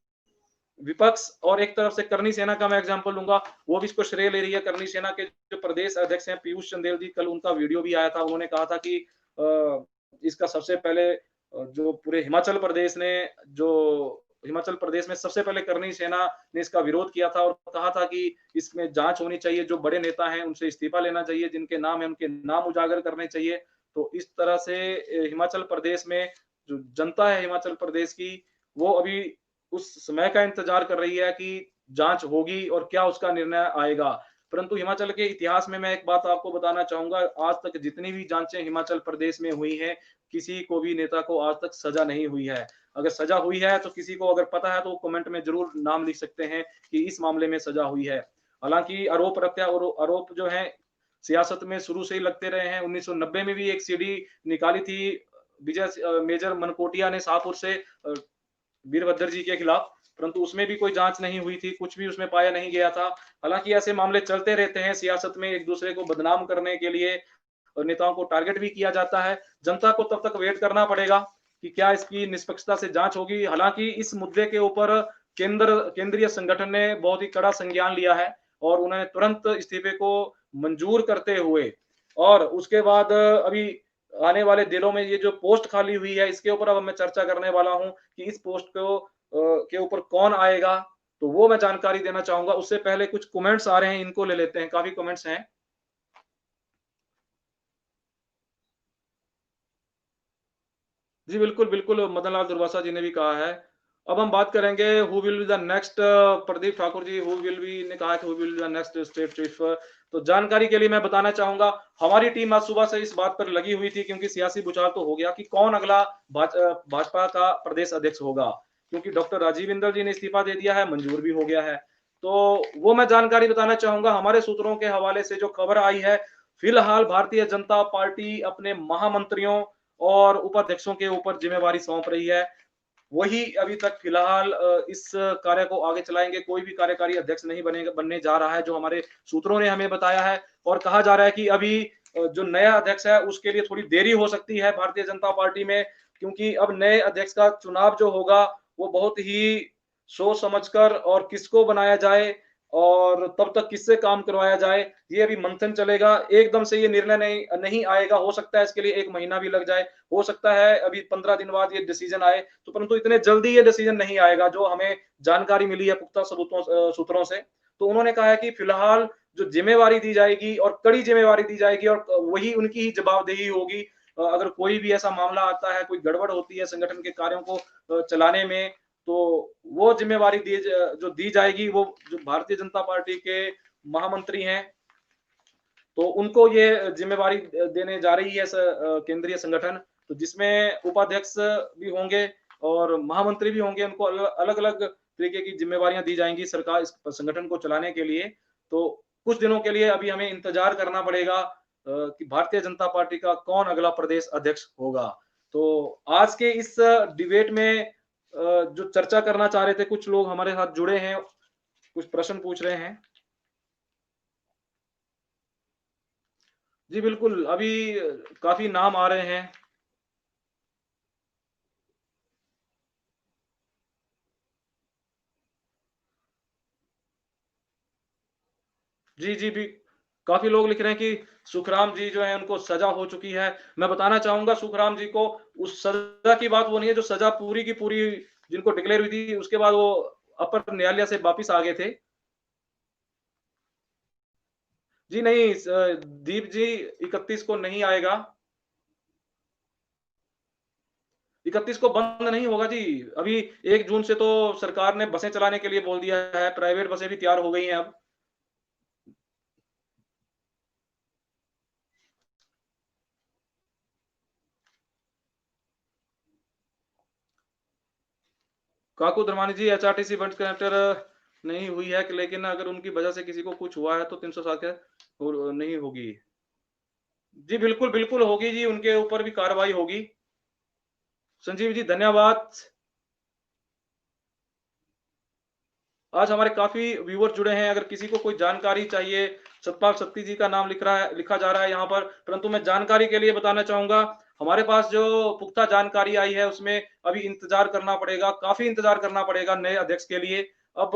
[SPEAKER 1] विपक्ष और एक तरफ से करनी सेना का मैं एग्जांपल लूँगा, वो भी इसको श्रेय ले रही है। करनी सेना के जो प्रदेश अध्यक्ष हैं पीयूष चंदेल जी, कल उनका वीडियो भी आया था। उन्होंने कहा था कि इसका सबसे पहले जो पूरे हिमाचल प्रदेश में सबसे पहले करनी सेना ने इसका विरोध किया था और कहा था कि इसमें जाँच होनी चाहिए, जो बड़े नेता हैं उनसे इस्तीफा लेना चाहिए, जिनके नाम हैं उनके नाम उजागर करने चाहिए। तो इस तरह से हिमाचल प्रदेश में जो जनता है हिमाचल प्रदेश की, वो अभी उस समय का इंतजार कर रही है कि जाँच होगी और क्या उसका निर्णय आएगा। परंतु हिमाचल के इतिहास में मैं एक बात आपको बताना चाहूँगा, आज तक जितनी भी जाँचें हिमाचल प्रदेश में हुई हैं, किसी को भी नेता को आज तक सज़ा नहीं हुई है। अगर सज़ा हुई है तो किसी को अगर पता है तो वो कमेंट में ज़रूर नाम लिख सकते हैं कि इस मामले में सज़ा हुई है। हालाँकि आरोप जो हैं सियासत में शुरू से ही लगते रहे हैं। 1990 में भी एक सीडी निकाली थी मेजर मनकोटिया ने शाहपुर से वीरभद्र जी के खिलाफ, परंतु उसमें भी कोई जाँच नहीं हुई थी, कुछ भी उसमें पाया नहीं गया था। हालाँकि ऐसे मामले चलते रहते हैं सियासत में एक-दूसरे को बदनाम करने के लिए और नेताओं को टारगेट भी किया जाता है। जनता को तब तक वेट करना पड़ेगा कि क्या इसकी निष्पक्षता से जाँच होगी। हालाँकि इस मुद्दे के ऊपर केंद्रीय संगठन ने बहुत ही कड़ा संज्ञान लिया है और उन्होंने तुरंत इस्तीफे को मंजूर करते हुए और उसके बाद अभी आने वाले दिनों में ये जो पोस्ट खाली हुई है, इसके ऊपर अब मैं चर्चा करने वाला हूँ कि इस पोस्ट के ऊपर कौन आएगा, तो वो मैं जानकारी देना चाहूँगा। उससे पहले कुछ कमेंट्स आ रहे हैं, इनको ले लेते हैं, काफ़ी कमेंट्स हैं। जी, बिल्कुल, बिल्कुल, मदन लाल दुर्वासा जी ने भी कहा है। अब हम बात करेंगे who will be the next Pradeep Thakur ji who will be ने कहा कि who will be the next state chief. तो जानकारी के लिए मैं बताना चाहूंगा, हमारी टीम आज सुबह से इस बात पर लगी हुई थी क्योंकि सियासी बुझार तो हो गया कि कौन अगला भाजपा का प्रदेश अध्यक्ष होगा, क्योंकि डॉक्टर राजीव बिंदल जी ने इस्तीफा दे दिया है, मंजूर भी हो गया है। तो वो मैं जानकारी बताना चाहूंगा हमारे सूत्रों के हवाले से जो खबर आई है। फिलहाल भारतीय जनता पार्टी अपने महामंत्रियों और उपाध्यक्षों के ऊपर जिम्मेवारी सौंप रही है। वही अभी तक फिलहाल इस कार्य को आगे चलाएंगे। कोई भी कार्यकारी अध्यक्ष नहीं बनने जा रहा है, जो हमारे सूत्रों ने हमें बताया है। और कहा जा रहा है कि अभी जो नया अध्यक्ष है उसके लिए थोड़ी देरी हो सकती है भारतीय जनता पार्टी में, क्योंकि अब नए अध्यक्ष का चुनाव जो होगा वो बहुत ही सोच समझकर और किसको बनाया जाए और तब तक किससे काम करवाया जाए, ये अभी मंथन चलेगा। एकदम से ये निर्णय नहीं नहीं आएगा, हो सकता है इसके लिए 1 महीना भी लग जाए, हो सकता है अभी 15 दिन बाद ये डिसीजन आए, तो परंतु इतने जल्दी ये डिसीजन नहीं आएगा, जो हमें जानकारी मिली है पुख्ता सूत्रों से। तो उन्होंने कहा है कि फिलहाल जो जिम्मेवारी दी जाएगी और कड़ी जिम्मेवारी दी जाएगी और वही उनकी ही जवाबदेही होगी। अगर कोई भी ऐसा मामला आता है, कोई गड़बड़ होती है संगठन के कार्यों को चलाने में, तो वो जिम्मेवारी जो दी जाएगी, वो जो भारतीय जनता पार्टी के महामंत्री हैं, तो उनको ये जिम्मेवारी देने जा रही है केंद्रीय संगठन। तो जिसमें उपाध्यक्ष भी होंगे और महामंत्री भी होंगे, उनको अलग अलग तरीके की जिम्मेवारियां दी जाएंगी सरकार इस संगठन को चलाने के लिए। तो कुछ दिनों के लिए अभी हमें इंतजार करना पड़ेगा कि भारतीय जनता पार्टी का कौन अगला प्रदेश अध्यक्ष होगा। तो आज के इस डिबेट में जो चर्चा करना चाह रहे थे, कुछ लोग हमारे साथ जुड़े हैं, कुछ प्रश्न पूछ रहे हैं। जी बिल्कुल, अभी काफी नाम आ रहे हैं। जी, जी, भी काफ़ी लोग लिख रहे हैं कि सुखराम जी जो हैं उनको सज़ा हो चुकी है। मैं बताना चाहूँगा सुखराम जी को, उस सज़ा की बात वो नहीं है, जो सज़ा पूरी की पूरी जिनको डिक्लेयर हुई थी, उसके बाद वो अपर न्यायालय से वापिस आ गए थे। जी नहीं, दीप जी 31 को नहीं आएगा। 31 को बंद नहीं होगा जी। अभी 1 जून से तो सरकार ने बसें चलाने के लिए बोल दिया है, प्राइवेट बसें भी तैयार हो गई हैं अब। काकू धर्मानी जी, एचआरटीसी बस कंडक्टर नहीं हुई है, लेकिन अगर उनकी वजह से किसी को कुछ हुआ है तो 307 नहीं होगी। जी बिल्कुल, बिल्कुल होगी जी, उनके ऊपर भी कार्रवाई होगी। संजीव जी धन्यवाद। आज हमारे काफ़ी व्यूअर जुड़े हैं, अगर किसी को कोई जानकारी चाहिए, सतपाल सत्ती जी का नाम लिखा जा रहा है यहाँ पर, परंतु मैं जानकारी के लिए बताना चाहूँगा, हमारे पास जो पुख्ता जानकारी आई है, उसमें अभी इंतज़ार करना पड़ेगा, काफ़ी इंतज़ार करना पड़ेगा नए अध्यक्ष के लिए। अब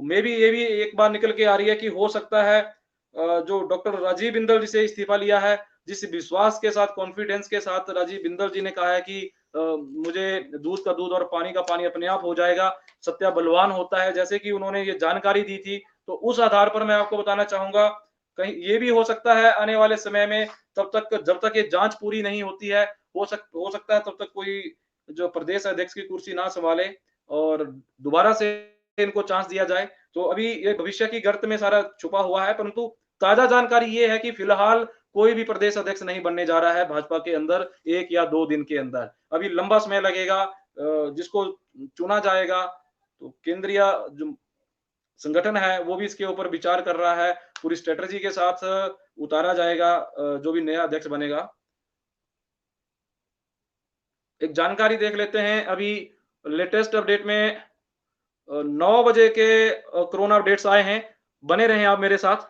[SPEAKER 1] मेबी ये भी एक बात निकल के आ रही है कि हो सकता है जो डॉक्टर राजीव बिंदल जी से इस्तीफा लिया है, जिस विश्वास के साथ, कॉन्फिडेंस के साथ राजीव बिंदल जी ने कहा है कि मुझे दूध का दूध और पानी का पानी अपने आप हो जाएगा, सत्या बलवान होता है, जैसे कि उन्होंने ये जानकारी दी थी। तो उस आधार पर मैं आपको बताना चाहूँगा, कहीं ये भी हो सकता है आने वाले समय में, तब तक जब तक ये जाँच पूरी नहीं होती है, हो सकता है तब तक कोई जो प्रदेश अध्यक्ष की कुर्सी ना सँभाले और दोबारा से इनको चांस दिया जाए। तो अभी ये भविष्य की गर्त में सारा छुपा हुआ है, परंतु ताज़ा जानकारी ये है कि फिलहाल कोई भी प्रदेश अध्यक्ष नहीं बनने जा रहा है भाजपा के अंदर 1 या 2 दिन के अंदर। अभी लंबा समय लगेगा, जिसको चुना जाएगा, तो केंद्रीय जो संगठन है वो भी इसके ऊपर विचार कर रहा है, पूरी स्ट्रैटेजी के साथ उतारा जाएगा जो भी नया अध्यक्ष बनेगा। एक जानकारी देख लेते हैं अभी लेटेस्ट अपडेट में 9 बजे के कोरोना अपडेट्स आए हैं, बने रहें आप मेरे साथ।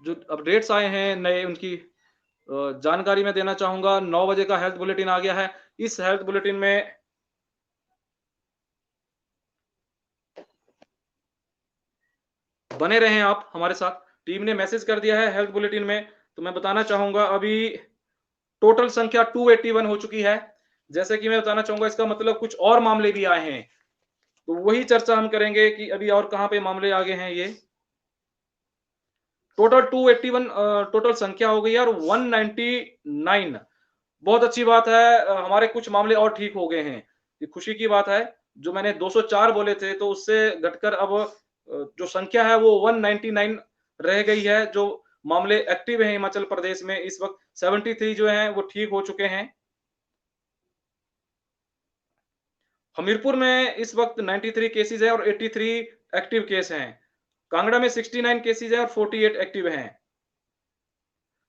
[SPEAKER 1] जो अपडेट्स आए हैं नए, उनकी जानकारी मैं देना चाहूँगा। 9 बजे का हेल्थ बुलेटिन आ गया है। इस हेल्थ बुलेटिन में बने रहें आप हमारे साथ। टीम ने मैसेज कर दिया है हेल्थ बुलेटिन में, तो मैं बताना चाहूँगा अभी टोटल संख्या 281 हो चुकी है। जैसे कि मैं बताना चाहूँगा, इसका मतलब कुछ और मामले भी आए हैं। तो वही चर्चा हम करेंगे कि अभी और कहाँ पे मामले आगे हैं ये। टोटल 281 टोटल संख्या हो गई है और 199 बहुत अच्छी बात है। हमारे कुछ मामले और ठीक हो गए हैं। ये खुशी की बात है। जो मैंने 204 बोले थे तो उससे घटकर अब जो संख्या है वो 199 रह गई है। जो मामले एक्टिव हैं हिमाचल प्रदेश में इस वक़्त 73 जो हैं वो ठीक हो चुके हैं। हमीरपुर में इस वक़्त 93 केसेज़ हैं और 83 एक्टिव केस हैं। कांगड़ा में 69 केसेज़ हैं और 48 एक्टिव हैं।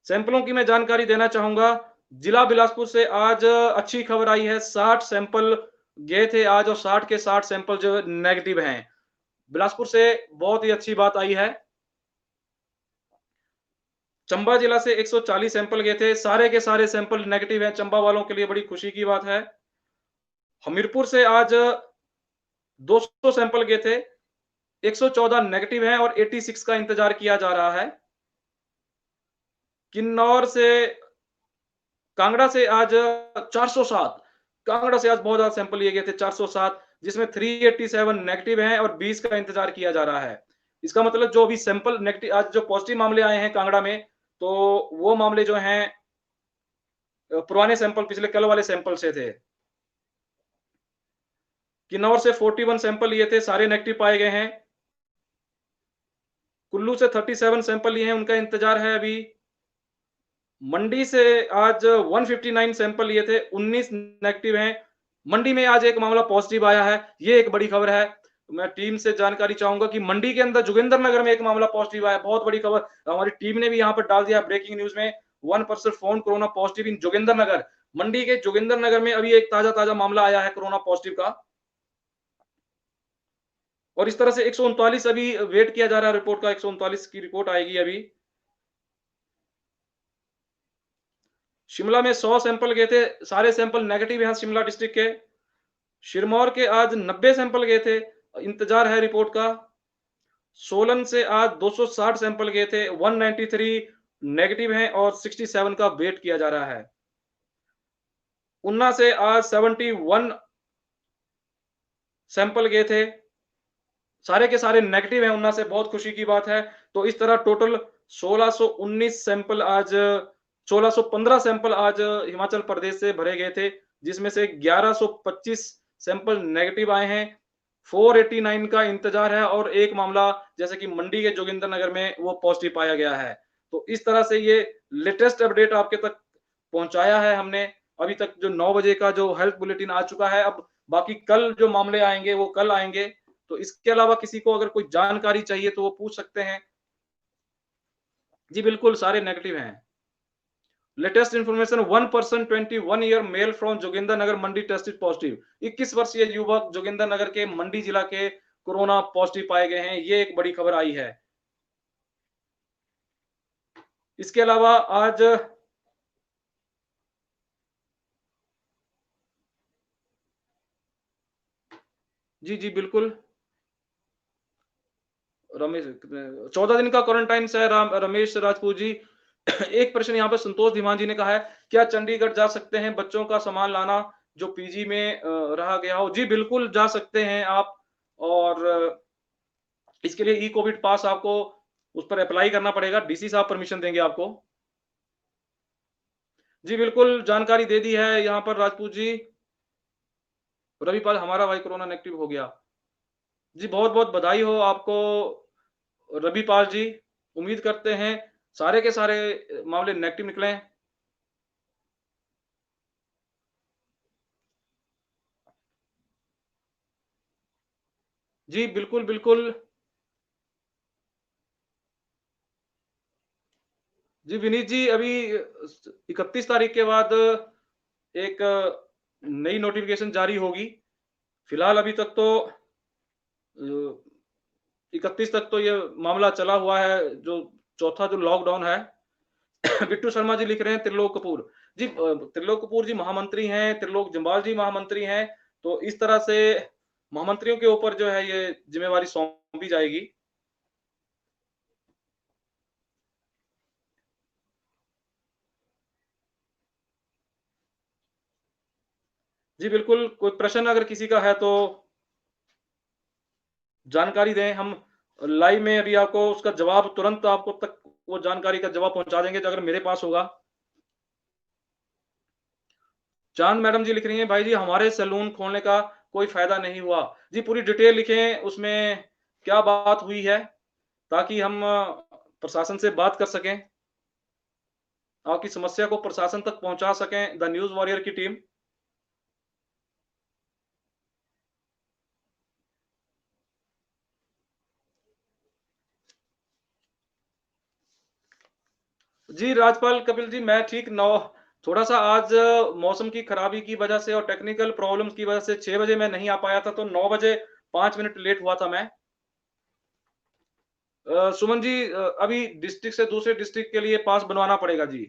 [SPEAKER 1] सैंपलों की मैं जानकारी देना चाहूँगा। जिला बिलासपुर से आज अच्छी खबर आई है, 60 सैंपल गए थे आज और 60 के 60 सैंपल जो नेगेटिव हैं। बिलासपुर से बहुत ही अच्छी बात आई है। चंबा जिला से 140 सैंपल गए थे, सारे के सारे सैंपल नेगेटिव हैं। चंबा वालों के लिए बड़ी खुशी की बात है। हमीरपुर से आज 200 सैंपल गए थे, 114 नेगेटिव हैं और 86 का इंतजार किया जा रहा है। किन्नौर से कांगड़ा से आज 407 कांगड़ा से आज बहुत ज़्यादा सैंपल लिए गए थे 407 जिसमें 387 नेगेटिव हैं और 20 का इंतजार किया जा रहा है। इसका मतलब जो अभी सैंपल नेगेटिव आज जो पॉजिटिव मामले आए हैं कांगड़ा में, तो वो मामले जो हैं पुराने सैंपल पिछले कल वाले सैंपल से थे। किन्नौर से 41 सैंपल लिए थे, सारे नेगेटिव पाए गए हैं। कुल्लू से 37 सैंपल लिए हैं, उनका इंतजार है अभी। मंडी से आज 159 सैंपल लिए थे, 19 नेगेटिव हैं। मंडी में आज एक मामला पॉजिटिव आया है, ये एक बड़ी खबर है। मैं टीम से जानकारी चाहूँगा कि मंडी के अंदर जोगिंदरनगर में एक मामला पॉजिटिव आया, बहुत बड़ी खबर। हमारी टीम ने भी यहाँ पर डाल दिया ब्रेकिंग न्यूज़ में, 1 person found corona positive in Jogindernagar. Mandi के जोगिंदरनगर में अभी एक ताज़ा-ताज़ा मामला आया है कोरोना पॉजिटिव का। और इस तरह से 139 अभी वेट किया जा रहा है रिपोर्ट का, 139 की रिपोर्ट आएगी अभी। शिमला में 100 सैंपल गए थे, सारे सैंपल नेगेटिव हैं शिमला डिस्ट्रिक्ट के। सिरमौर के आज 90 सैंपल गए थे, इंतजार है रिपोर्ट का। सोलन से आज 260 सैंपल गए थे, 193 नेगेटिव हैं और 67 का वेट किया जा रहा है। ऊना से आज 71 सैंपल गए थे, सारे के सारे नेगेटिव हैं ऊना से, बहुत खुशी की बात है। तो इस तरह टोटल 1619 सैंपल आज 1615 सैंपल आज हिमाचल प्रदेश से भरे गए थे, जिसमें से 1125 सैंपल नेगेटिव आए हैं। 489 का इंतजार है और एक मामला जैसे कि मंडी के जोगिंदरनगर में वो पॉजिटिव पाया गया है। तो इस तरह से ये लेटेस्ट अपडेट आपके तक पहुंचाया है हमने। अभी तक जो 9 बजे का जो हेल्थ बुलेटिन आ चुका है, अब बाकी कल जो मामले आएंगे वो कल आएंगे। तो इसके अलावा किसी को अगर कोई जानकारी चाहिए तो वो पूछ सकते हैं। जी बिल्कुल, सारे नेगेटिव हैं। Latest information 1 person 21 year male from Jogindernagar Mandi tested positive. 21 वर्षीय युवक जोगिंदरनगर के मंडी जिला के कोरोना पॉजिटिव पाए गए हैं। ये एक बड़ी खबर आई है। इसके अलावा आज जी, जी बिल्कुल। रमेश 14 दिन का क्वारंटाइन से रमेश राजपूत जी। एक प्रश्न यहाँ पे संतोष धीमान जी ने कहा है, क्या चंडीगढ़ जा सकते हैं बच्चों का सामान लाना जो पीजी में रहा गया हो? जी बिल्कुल जा सकते हैं आप। और इसके लिए ई कोविड पास आपको उस पर अप्लाई करना पड़ेगा, डीसी साहब परमिशन देंगे आपको। जी बिल्कुल, जानकारी दे दी है यहाँ पर राजपूत जी। रविपाल हमारा भाई कोरोना नेगेटिव हो गया। जी बहुत-बहुत बधाई हो आपको रविपाल जी। उम्मीद करते हैं सारे के सारे मामले नेगेटिव निकले। जी बिल्कुल, बिल्कुल। जी विनीत जी अभी 31 तारीख के बाद एक नई नोटिफ़िकेशन जारी होगी। फिलहाल अभी तक तो 31 तक तो ये मामला चला हुआ है, जो चौथा जो लॉकडाउन है। बिट्टू शर्मा जी लिख रहे हैं त्रिलोक कपूर। जी त्रिलोक कपूर जी महामंत्री हैं, त्रिलोक जम्वाल जी महामंत्री हैं, तो इस तरह से महामंत्रियों के ऊपर जो है ये ज़िम्मेवारी सौंपी जाएगी। जी बिल्कुल, कोई प्रश्न अगर किसी का है तो जानकारी दें, हम लाइव में अभी आपको उसका जवाब तुरंत आपको तक वो जानकारी का जवाब पहुँचा देंगे जो अगर मेरे पास होगा। चाँद मैडम जी लिख रही हैं, भाई जी हमारे सैलून खोलने का कोई फ़ायदा नहीं हुआ। जी पूरी डिटेल लिखें, उसमें क्या बात हुई है, ताकि हम प्रशासन से बात कर सकें, आपकी समस्या को प्रशासन तक पहुँचा सकें, द न्यूज़ वॉरियर की टीम। जी, राजपाल कपिल जी, मैं ठीक नौ थोड़ा-सा आज मौसम की खराबी की वजह से और टेक्निकल प्रॉब्लम्स की वजह से 6 बजे मैं नहीं आ पाया था, तो 9 बजे 5 मिनट लेट हुआ था मैं। सुमन जी, अभी डिस्ट्रिक्ट से दूसरे डिस्ट्रिक्ट के लिए पास बनवाना पड़ेगा जी।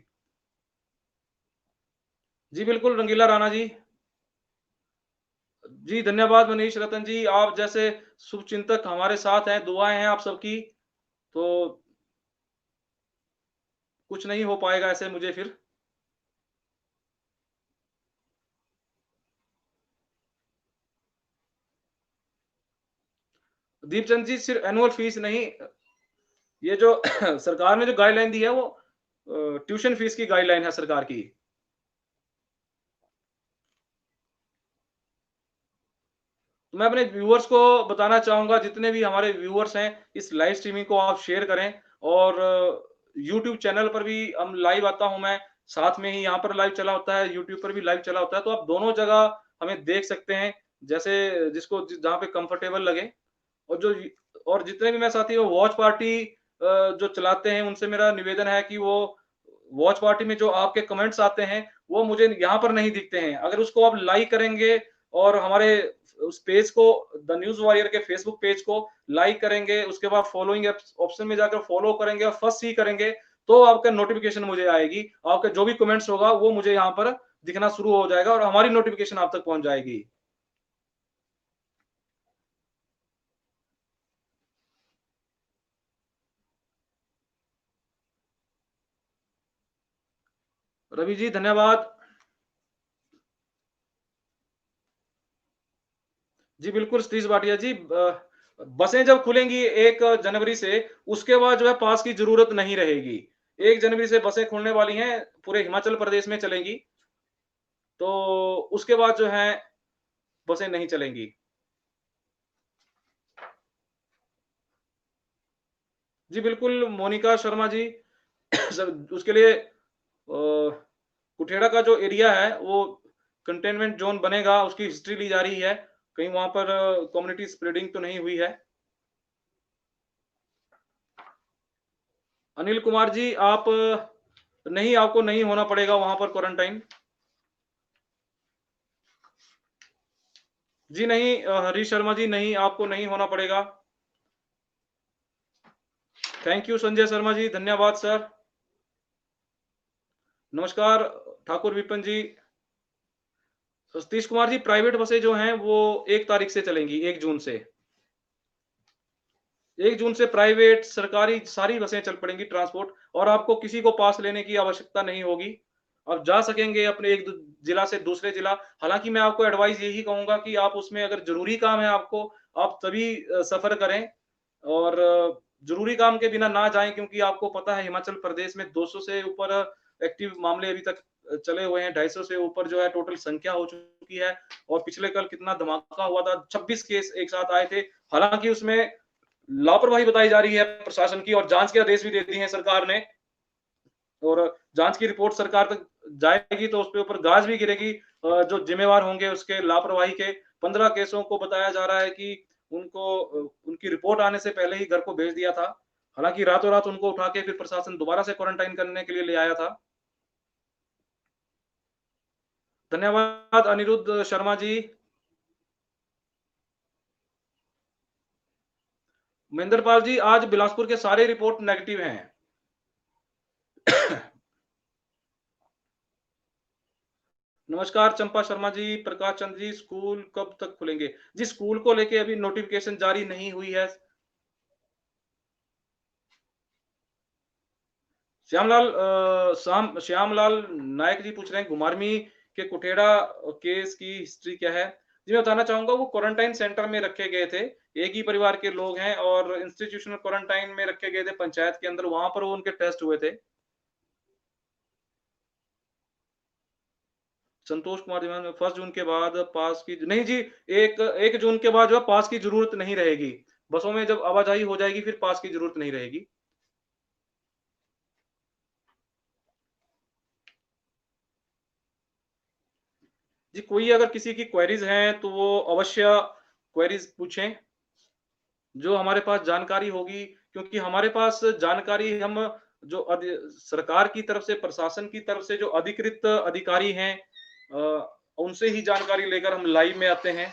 [SPEAKER 1] जी, बिल्कुल रंगीला राणा जी। जी, धन्यवाद मनीष रतन जी, आप जैसे शुभचिंतक हमारे साथ हैं, दुआएँ हैं आप सबकी, तो कुछ नहीं हो पाएगा ऐसे मुझे फिर। दीपचंद जी, सिर्फ एनुअल फीस नहीं, ये जो सरकार ने जो गाइडलाइन दी है वो ट्यूशन फीस की गाइडलाइन है सरकार की। तो मैं अपने व्यूअर्स को बताना चाहूँगा, जितने भी हमारे व्यूअर्स हैं, इस लाइव स्ट्रीमिंग को आप शेयर करें और यूट्यूब चैनल पर भी हम लाइव आता हूँ मैं, साथ में ही यहाँ पर लाइव चला होता है, यूट्यूब पर भी लाइव चला होता है, तो आप दोनों जगह हमें देख सकते हैं, जैसे जिसको जहाँ पे कंफर्टेबल लगे। और जो और जितने भी मेरे साथी वो वॉच पार्टी जो चलाते हैं, उनसे मेरा निवेदन है कि वो वॉच पार्टी में जो आपके कमेंट्स आते हैं, वो मुझे यहाँ पर नहीं दिखते हैं। अगर उसको आप लाइक करेंगे और हमारे उस पेज को, द न्यूज़ वॉरियर के फेसबुक पेज को लाइक करेंगे, उसके बाद फॉलोइंग ऑप्शन में जाकर फॉलो करेंगे और फर्स्ट सी करेंगे, तो आपका नोटिफ़िकेशन मुझे आएगी। आपका जो भी कमेंट्स होगा, वो मुझे यहाँ पर दिखना शुरू हो जाएगा और हमारी नोटिफ़िकेशन आप तक पहुँच जाएगी। रवि जी, धन्यवाद। जी, बिल्कुल सतीश भाटिया जी, बसें जब खुलेंगी 1 जनवरी से, उसके बाद जो है पास की ज़रूरत नहीं रहेगी। 1 जनवरी से बसें खुलने वाली हैं, पूरे हिमाचल प्रदेश में चलेंगी, तो उसके बाद जो है बसें नहीं चलेंगी। जी, बिल्कुल मोनिका शर्मा जी, सब उसके लिए कुठेड़ा का जो एरिया है, वो कंटेनमेंट ज़ोन बनेगा, उसकी हिस्ट्री ली जा रही है। कहीं वहाँ पर कम्युनिटी स्प्रेडिंग तो नहीं हुई है। अनिल कुमार जी, आप नहीं, आपको नहीं होना पड़ेगा वहाँ पर क्वारंटाइन। जी नहीं, हरीश शर्मा जी, नहीं, आपको नहीं होना पड़ेगा। थैंक यू संजय शर्मा जी, धन्यवाद सर। नमस्कार ठाकुर विपिन जी। सतीश कुमार जी, प्राइवेट बसें जो हैं वो 1 तारीख से चलेंगी, 1 जून से। 1 जून से प्राइवेट, सरकारी सारी बसें चल पड़ेंगी ट्रांसपोर्ट, और आपको किसी को पास लेने की आवश्यकता नहीं होगी। आप जा सकेंगे अपने एक द जिला से दूसरे जिला। हालाँकि मैं आपको एडवाइस यही कहूँगा कि आप उसमें अगर ज़रूरी काम है आपको, आप तभी सफ़र करें और ज़रूरी काम के बिना ना जाएँ, क्योंकि आपको पता है हिमाचल प्रदेश में 200 से ऊपर एक्टिव मामले अभी तक चले हुए हैं, 250 से ऊपर जो है टोटल संख्या हो चुकी है, और पिछले कल कितना धमाका हुआ था, 26 केस एक साथ आए थे। हालाँकि उसमें लापरवाही बताई जा रही है प्रशासन की, और जाँच के आदेश भी दे दिए हैं सरकार ने, और जाँच की रिपोर्ट सरकार तक जाएगी तो उसके ऊपर गाज भी गिरेगी। जो ज़िम्मेवार होंगे उसके लापरवाही के। 15 केसों को बताया जा रहा है कि उनको उनकी रिपोर्ट आने से पहले ही घर को भेज दिया था। हालाँकि रातों-रात उनको उठा के फिर प्रशासन दोबारा से क्वारंटाइन करने के लिए ले आया था। धन्यवाद अनिरुद्ध शर्मा जी। महेंद्र पाल जी, आज बिलासपुर के सारे रिपोर्ट नेगेटिव हैं। नमस्कार चंपा शर्मा जी, प्रकाश चंद्र जी, स्कूल कब तक खुलेंगे? जी, स्कूल को लेके अभी नोटिफ़िकेशन जारी नहीं हुई है। श्यामलाल नायक जी पूछ रहे हैं, घुमारवीं के कुठेड़ा केस की हिस्ट्री क्या है? जी, मैं बताना चाहूँगा वो क्वारंटाइन सेंटर में रखे गए थे। एक ही परिवार के लोग हैं और इंस्टीट्यूशनल क्वारंटाइन में रखे गए थे पंचायत के अंदर, वहाँ पर वो उनके टेस्ट हुए थे। संतोष कुमार दीवान में 1 जून के बाद पास की नहीं जी, 1 जून के बाद जो है पास की ज़रूरत नहीं रहेगी। बसों में जब आवाजाही हो जाएगी फिर पास की ज़रूरत नहीं रहेगी। जी, कोई अगर किसी की क्वेरीज़ हैं तो वो अवश्य क्वेरीज़ पूछें। जो हमारे पास जानकारी होगी क्योंकि हमारे पास जानकारी हम जो सरकार की तरफ से, प्रशासन की तरफ से जो अधिकृत अधिकारी हैं उनसे ही जानकारी लेकर हम लाइव में आते हैं।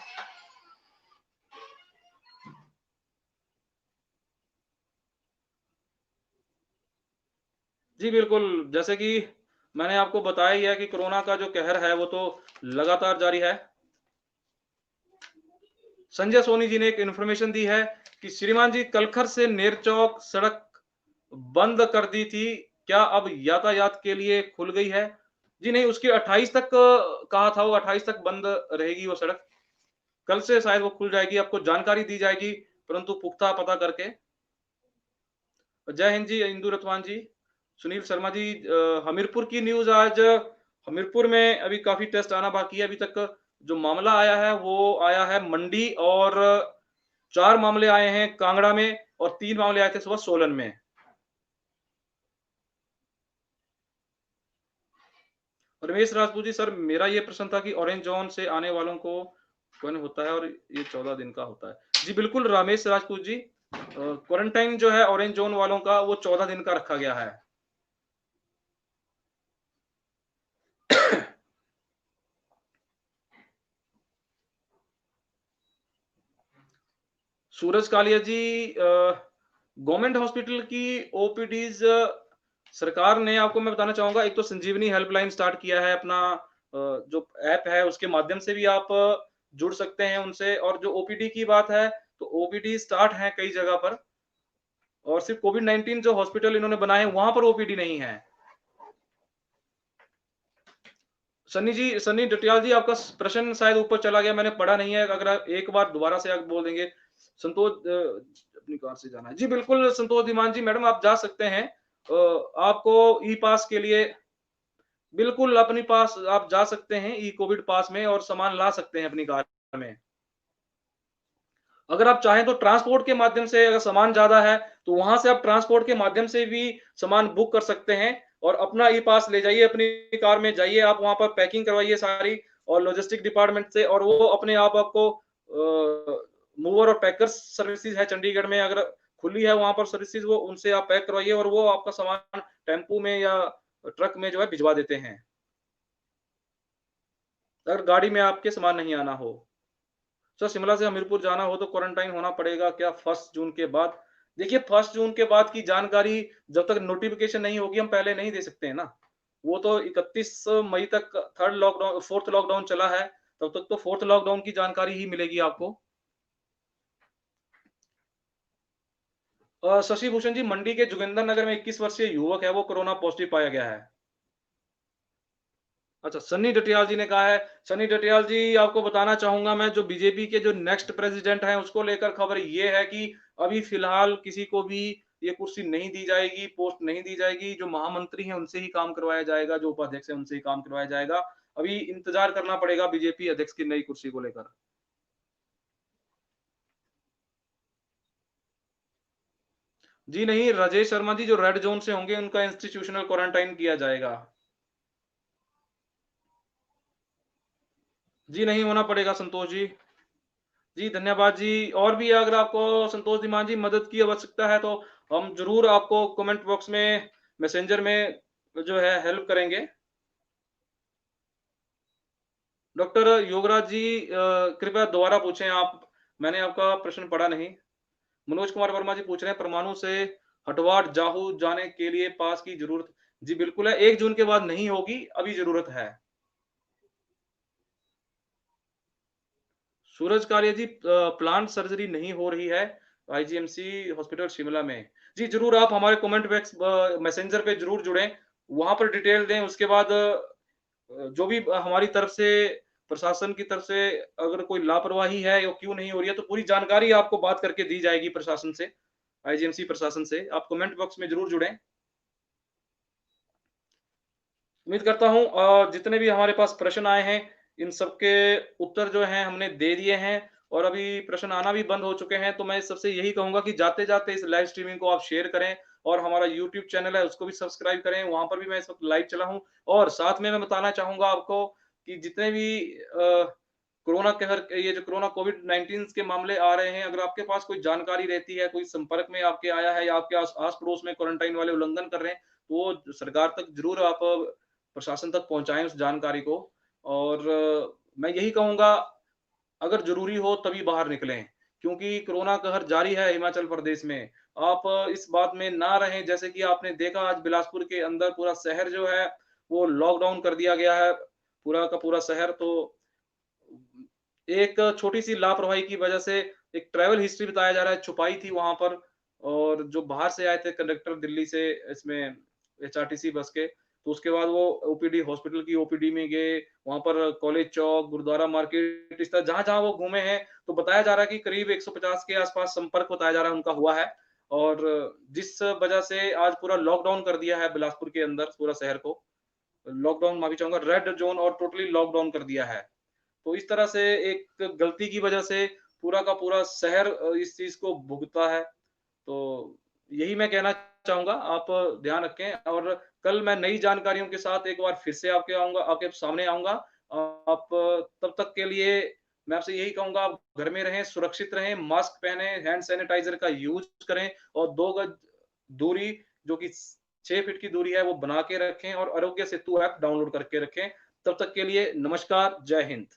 [SPEAKER 1] जी, बिल्कुल, जैसे कि मैंने आपको बताया ही है कि कोरोना का जो कहर है वो तो लगातार जारी है। संजय सोनी जी ने एक इन्फॉर्मेशन दी है कि श्रीमान जी कलखर से नेरचौक सड़क बंद कर दी थी, क्या अब यातायात के लिए खुल गई है? जी नहीं, उसकी 28 तक कहा था, वो 28 तक बंद रहेगी वो सड़क। कल से शायद वो खुल जाएगी, आपको जानकारी दी जाएगी, परंतु पुख्ता पता करके। जय हिंद जी, इंदु रतवान जी, सुनील शर्मा जी हमीरपुर की न्यूज़ आज हमीरपुर में अभी काफ़ी टेस्ट आना बाकी है, अभी तक जो मामला आया है, वो आया है मंडी और 4 मामले आए हैं कांगड़ा में और 3 मामले आए थे सुबह सोलन में। रमेश राजपूत जी सर, मेरा ये प्रश्न था कि ऑरेंज ज़ोन से आने वालों को कौन होता है और ये 14 दिन का होता है। जी बिल्कुल रमेश राजपूत जी, क्वारंटाइन जो है ऑरेंज ज़ोन वालों का वो 14 दिन का रखा गया है। सूरज कालिया जी, गवर्नमेंट हॉस्पिटल की ओपीडीज़ सरकार ने आपको मैं बताना चाहूँगा, एक तो संजीवनी हेल्पलाइन स्टार्ट किया है अपना जो ऐप है उसके माध्यम से भी आप जुड़ सकते हैं उनसे और जो ओपीडी की बात है, तो ओपीडी स्टार्ट है कई जगह पर और सिर्फ़ कोविड-19 जो हॉस्पिटल इन्होंने बनाए हैं, वहाँ पर ओपीडी नहीं है। सन्नी डटियाल जी आपका प्रश्न शायद ऊपर चला गया, मैंने पढ़ा नहीं है, अगर आप एक बार दोबारा से आप बोल देंगे। अपनी कार से जाना है। जी बिल्कुल संतोष धीमान जी, मैडम आप जा सकते हैं। आपको ई पास के लिए बिल्कुल अपनी पास आप जा सकते हैं ई कोविड पास में और सामान ला सकते हैं अपनी कार में। अगर आप चाहें तो ट्रांसपोर्ट के माध्यम से अगर सामान ज़्यादा है, तो वहाँ से आप ट्रांसपोर्ट के माध्यम से भी सामान बुक कर सकते हैं और अपना ई पास ले जाइए, अपनी कार में जाइए, आप वहाँ पर पैकिंग करवाइए सारी और लॉजिस्टिक डिपार्टमेंट से और वो अपने आप आपको मूवर और पैकर्स सर्विसेज़ है चंडीगढ़ में अगर खुली है वहाँ पर सर्विसेज़ वो उनसे आप पैक करवाइए और वो आपका सामान टेम्पो में या ट्रक में जो है भिजवा देते हैं। अगर गाड़ी में आपके सामान नहीं आना हो। सर शिमला से हमीरपुर जाना हो तो क्वारंटाइन होना पड़ेगा क्या 1 जून के बाद? देखिए 1 जून के बाद की जानकारी जब तक नोटिफ़िकेशन नहीं होगी हम पहले नहीं दे सकते हैं ना। वो तो 31 मई तक 3rd लॉकडाउन 4th लॉकडाउन चला है, तब तक तो 4th लॉकडाउन की जानकारी ही मिलेगी आपको। शशि भूषण जी मंडी के जोगिंदर नगर में 21 वर्षीय युवक है वो कोरोना पॉजिटिव पाया गया है। अच्छा, सन्नी डटियाल जी ने कहा है। सन्नी डटियाल जी आपको बताना चाहूँगा मैं जो बीजेपी के जो नेक्स्ट प्रेज़िडेंट हैं उसको लेकर खबर ये है कि अभी फ़िलहाल किसी को भी ये कुर्सी नहीं दी जाएगी, पोस्ट नहीं दी जाएगी। जो महामंत्री हैं उनसे ही काम करवाया जाएगा, जो उपाध्यक्ष हैं उनसे ही काम करवाया जाएगा। अभी इंतज़ार करना पड़ेगा बीजेपी अध्यक्ष की नई कुर्सी को लेकर। जी नहीं, राजेश शर्मा जी जो रेड ज़ोन से होंगे उनका इंस्टीट्यूशनल क्वारंटाइन किया जाएगा। जी नहीं होना पड़ेगा संतोष जी। जी, धन्यवाद जी। और भी अगर आपको संतोष धीमान जी मदद की आवश्यकता है तो हम ज़रूर आपको कमेंट बॉक्स में, मैसेंजर में जो है हेल्प करेंगे। डॉक्टर योगराज जी कृपया दोबारा पूछें आप, मैंने आपका प्रश्न पढ़ा नहीं। मनोज कुमार वर्मा जी पूछ रहे हैं परमाणु से हटवाड़ जाहू जाने के लिए पास की ज़रूरत जी बिल्कुल है, 1 जून के बाद नहीं होगी, अभी ज़रूरत है। सूरज कालिया जी प्लांट सर्जरी नहीं हो रही है आईजीएमसी हॉस्पिटल शिमला में। जी, ज़रूर आप हमारे कमेंट मैसेंजर पे ज़रूर जुड़ें, वहाँ पर डिटेल दें उसके बाद जो भी हमारी तरफ से प्रशासन की तरफ से अगर कोई लापरवाही है या क्यों नहीं हो रही है, तो पूरी जानकारी आपको बात करके दी जाएगी प्रशासन से, आईजीएमसी प्रशासन से। आप कमेंट बॉक्स में ज़रूर जुड़ें। उम्मीद करता हूँ जितने भी हमारे पास प्रश्न आए हैं, इन सबके उत्तर जो हैं हमने दे दिए हैं और अभी प्रश्न आना भी बंद हो चुके हैं। तो मैं सबसे यही कहूँगा कि जाते-जाते इस लाइव स्ट्रीमिंग को आप शेयर करें और हमारा यूट्यूब चैनल है उसको भी सब्सक्राइब करें, वहाँ पर भी मैं इस वक़्त लाइव चला हूँ। और साथ में मैं बताना चाहूँगा आपको कि जितने भी कोरोना कहर ये जो कोरोना कोविड-19 के मामले आ रहे हैं, अगर आपके पास कोई जानकारी रहती है, कोई संपर्क में आपके आया है या आपके आस-पड़ोस में क्वारंटाइन वाले उल्लंघन कर रहे हैं, तो वो सरकार तक ज़रूर आप प्रशासन तक पहुँचाएँ उस जानकारी को। और मैं यही कहूँगा, अगर ज़रूरी हो तभी बाहर निकलें, क्योंकि कोरोना कहर जारी है हिमाचल प्रदेश में। आप इस बात में ना रहें, जैसे कि आपने देखा आज बिलासपुर के अंदर पूरा शहर जो है, वो लॉकडाउन कर दिया गया है, पूरा का पूरा शहर। तो एक छोटी-सी लापरवाही की वजह से एक ट्रैवल हिस्ट्री बताया जा रहा है, छुपाई थी वहाँ पर और जो बाहर से आए थे कंडक्टर दिल्ली से इसमें एचआरटीसी बस के, तो उसके बाद वो ओपीडी हॉस्पिटल की ओपीडी में गए, वहाँ पर कॉलेज चौक, गुरुद्वारा मार्केट इस तरह जहाँ-जहाँ वो घूमे हैं, तो बताया जा रहा है कि करीब 150 के आस-पास संपर्क बताया जा रहा है उनका हुआ है। और जिस वजह से आज पूरा लॉकडाउन कर दिया है बिलासपुर के अंदर पूरा शहर को। लॉकडाउन माफ़ी चाहूँगा, रेड ज़ोन और टोटली लॉकडाउन कर दिया है। तो इस तरह से एक गलती की वजह से पूरा का पूरा शहर इस चीज़ को भुगता है। तो यही मैं कहना चाहूँगा, आप ध्यान रखें और कल मैं नई जानकारियों के साथ एक बार फिर से आपके सामने आऊँगा। आप तब तक के लिए मैं आपसे यही कहूँगा, आप घर में रहें, सुरक्षित रहें, मास्क पहनें, हैंड सैनिटाइज़र का यूज़ करें और 2 गज दूरी जो कि 6 फीट की दूरी है वो बना के रखें और आरोग्य सेतु ऐप डाउनलोड करके रखें। तब तक के लिए नमस्कार, जय हिंद।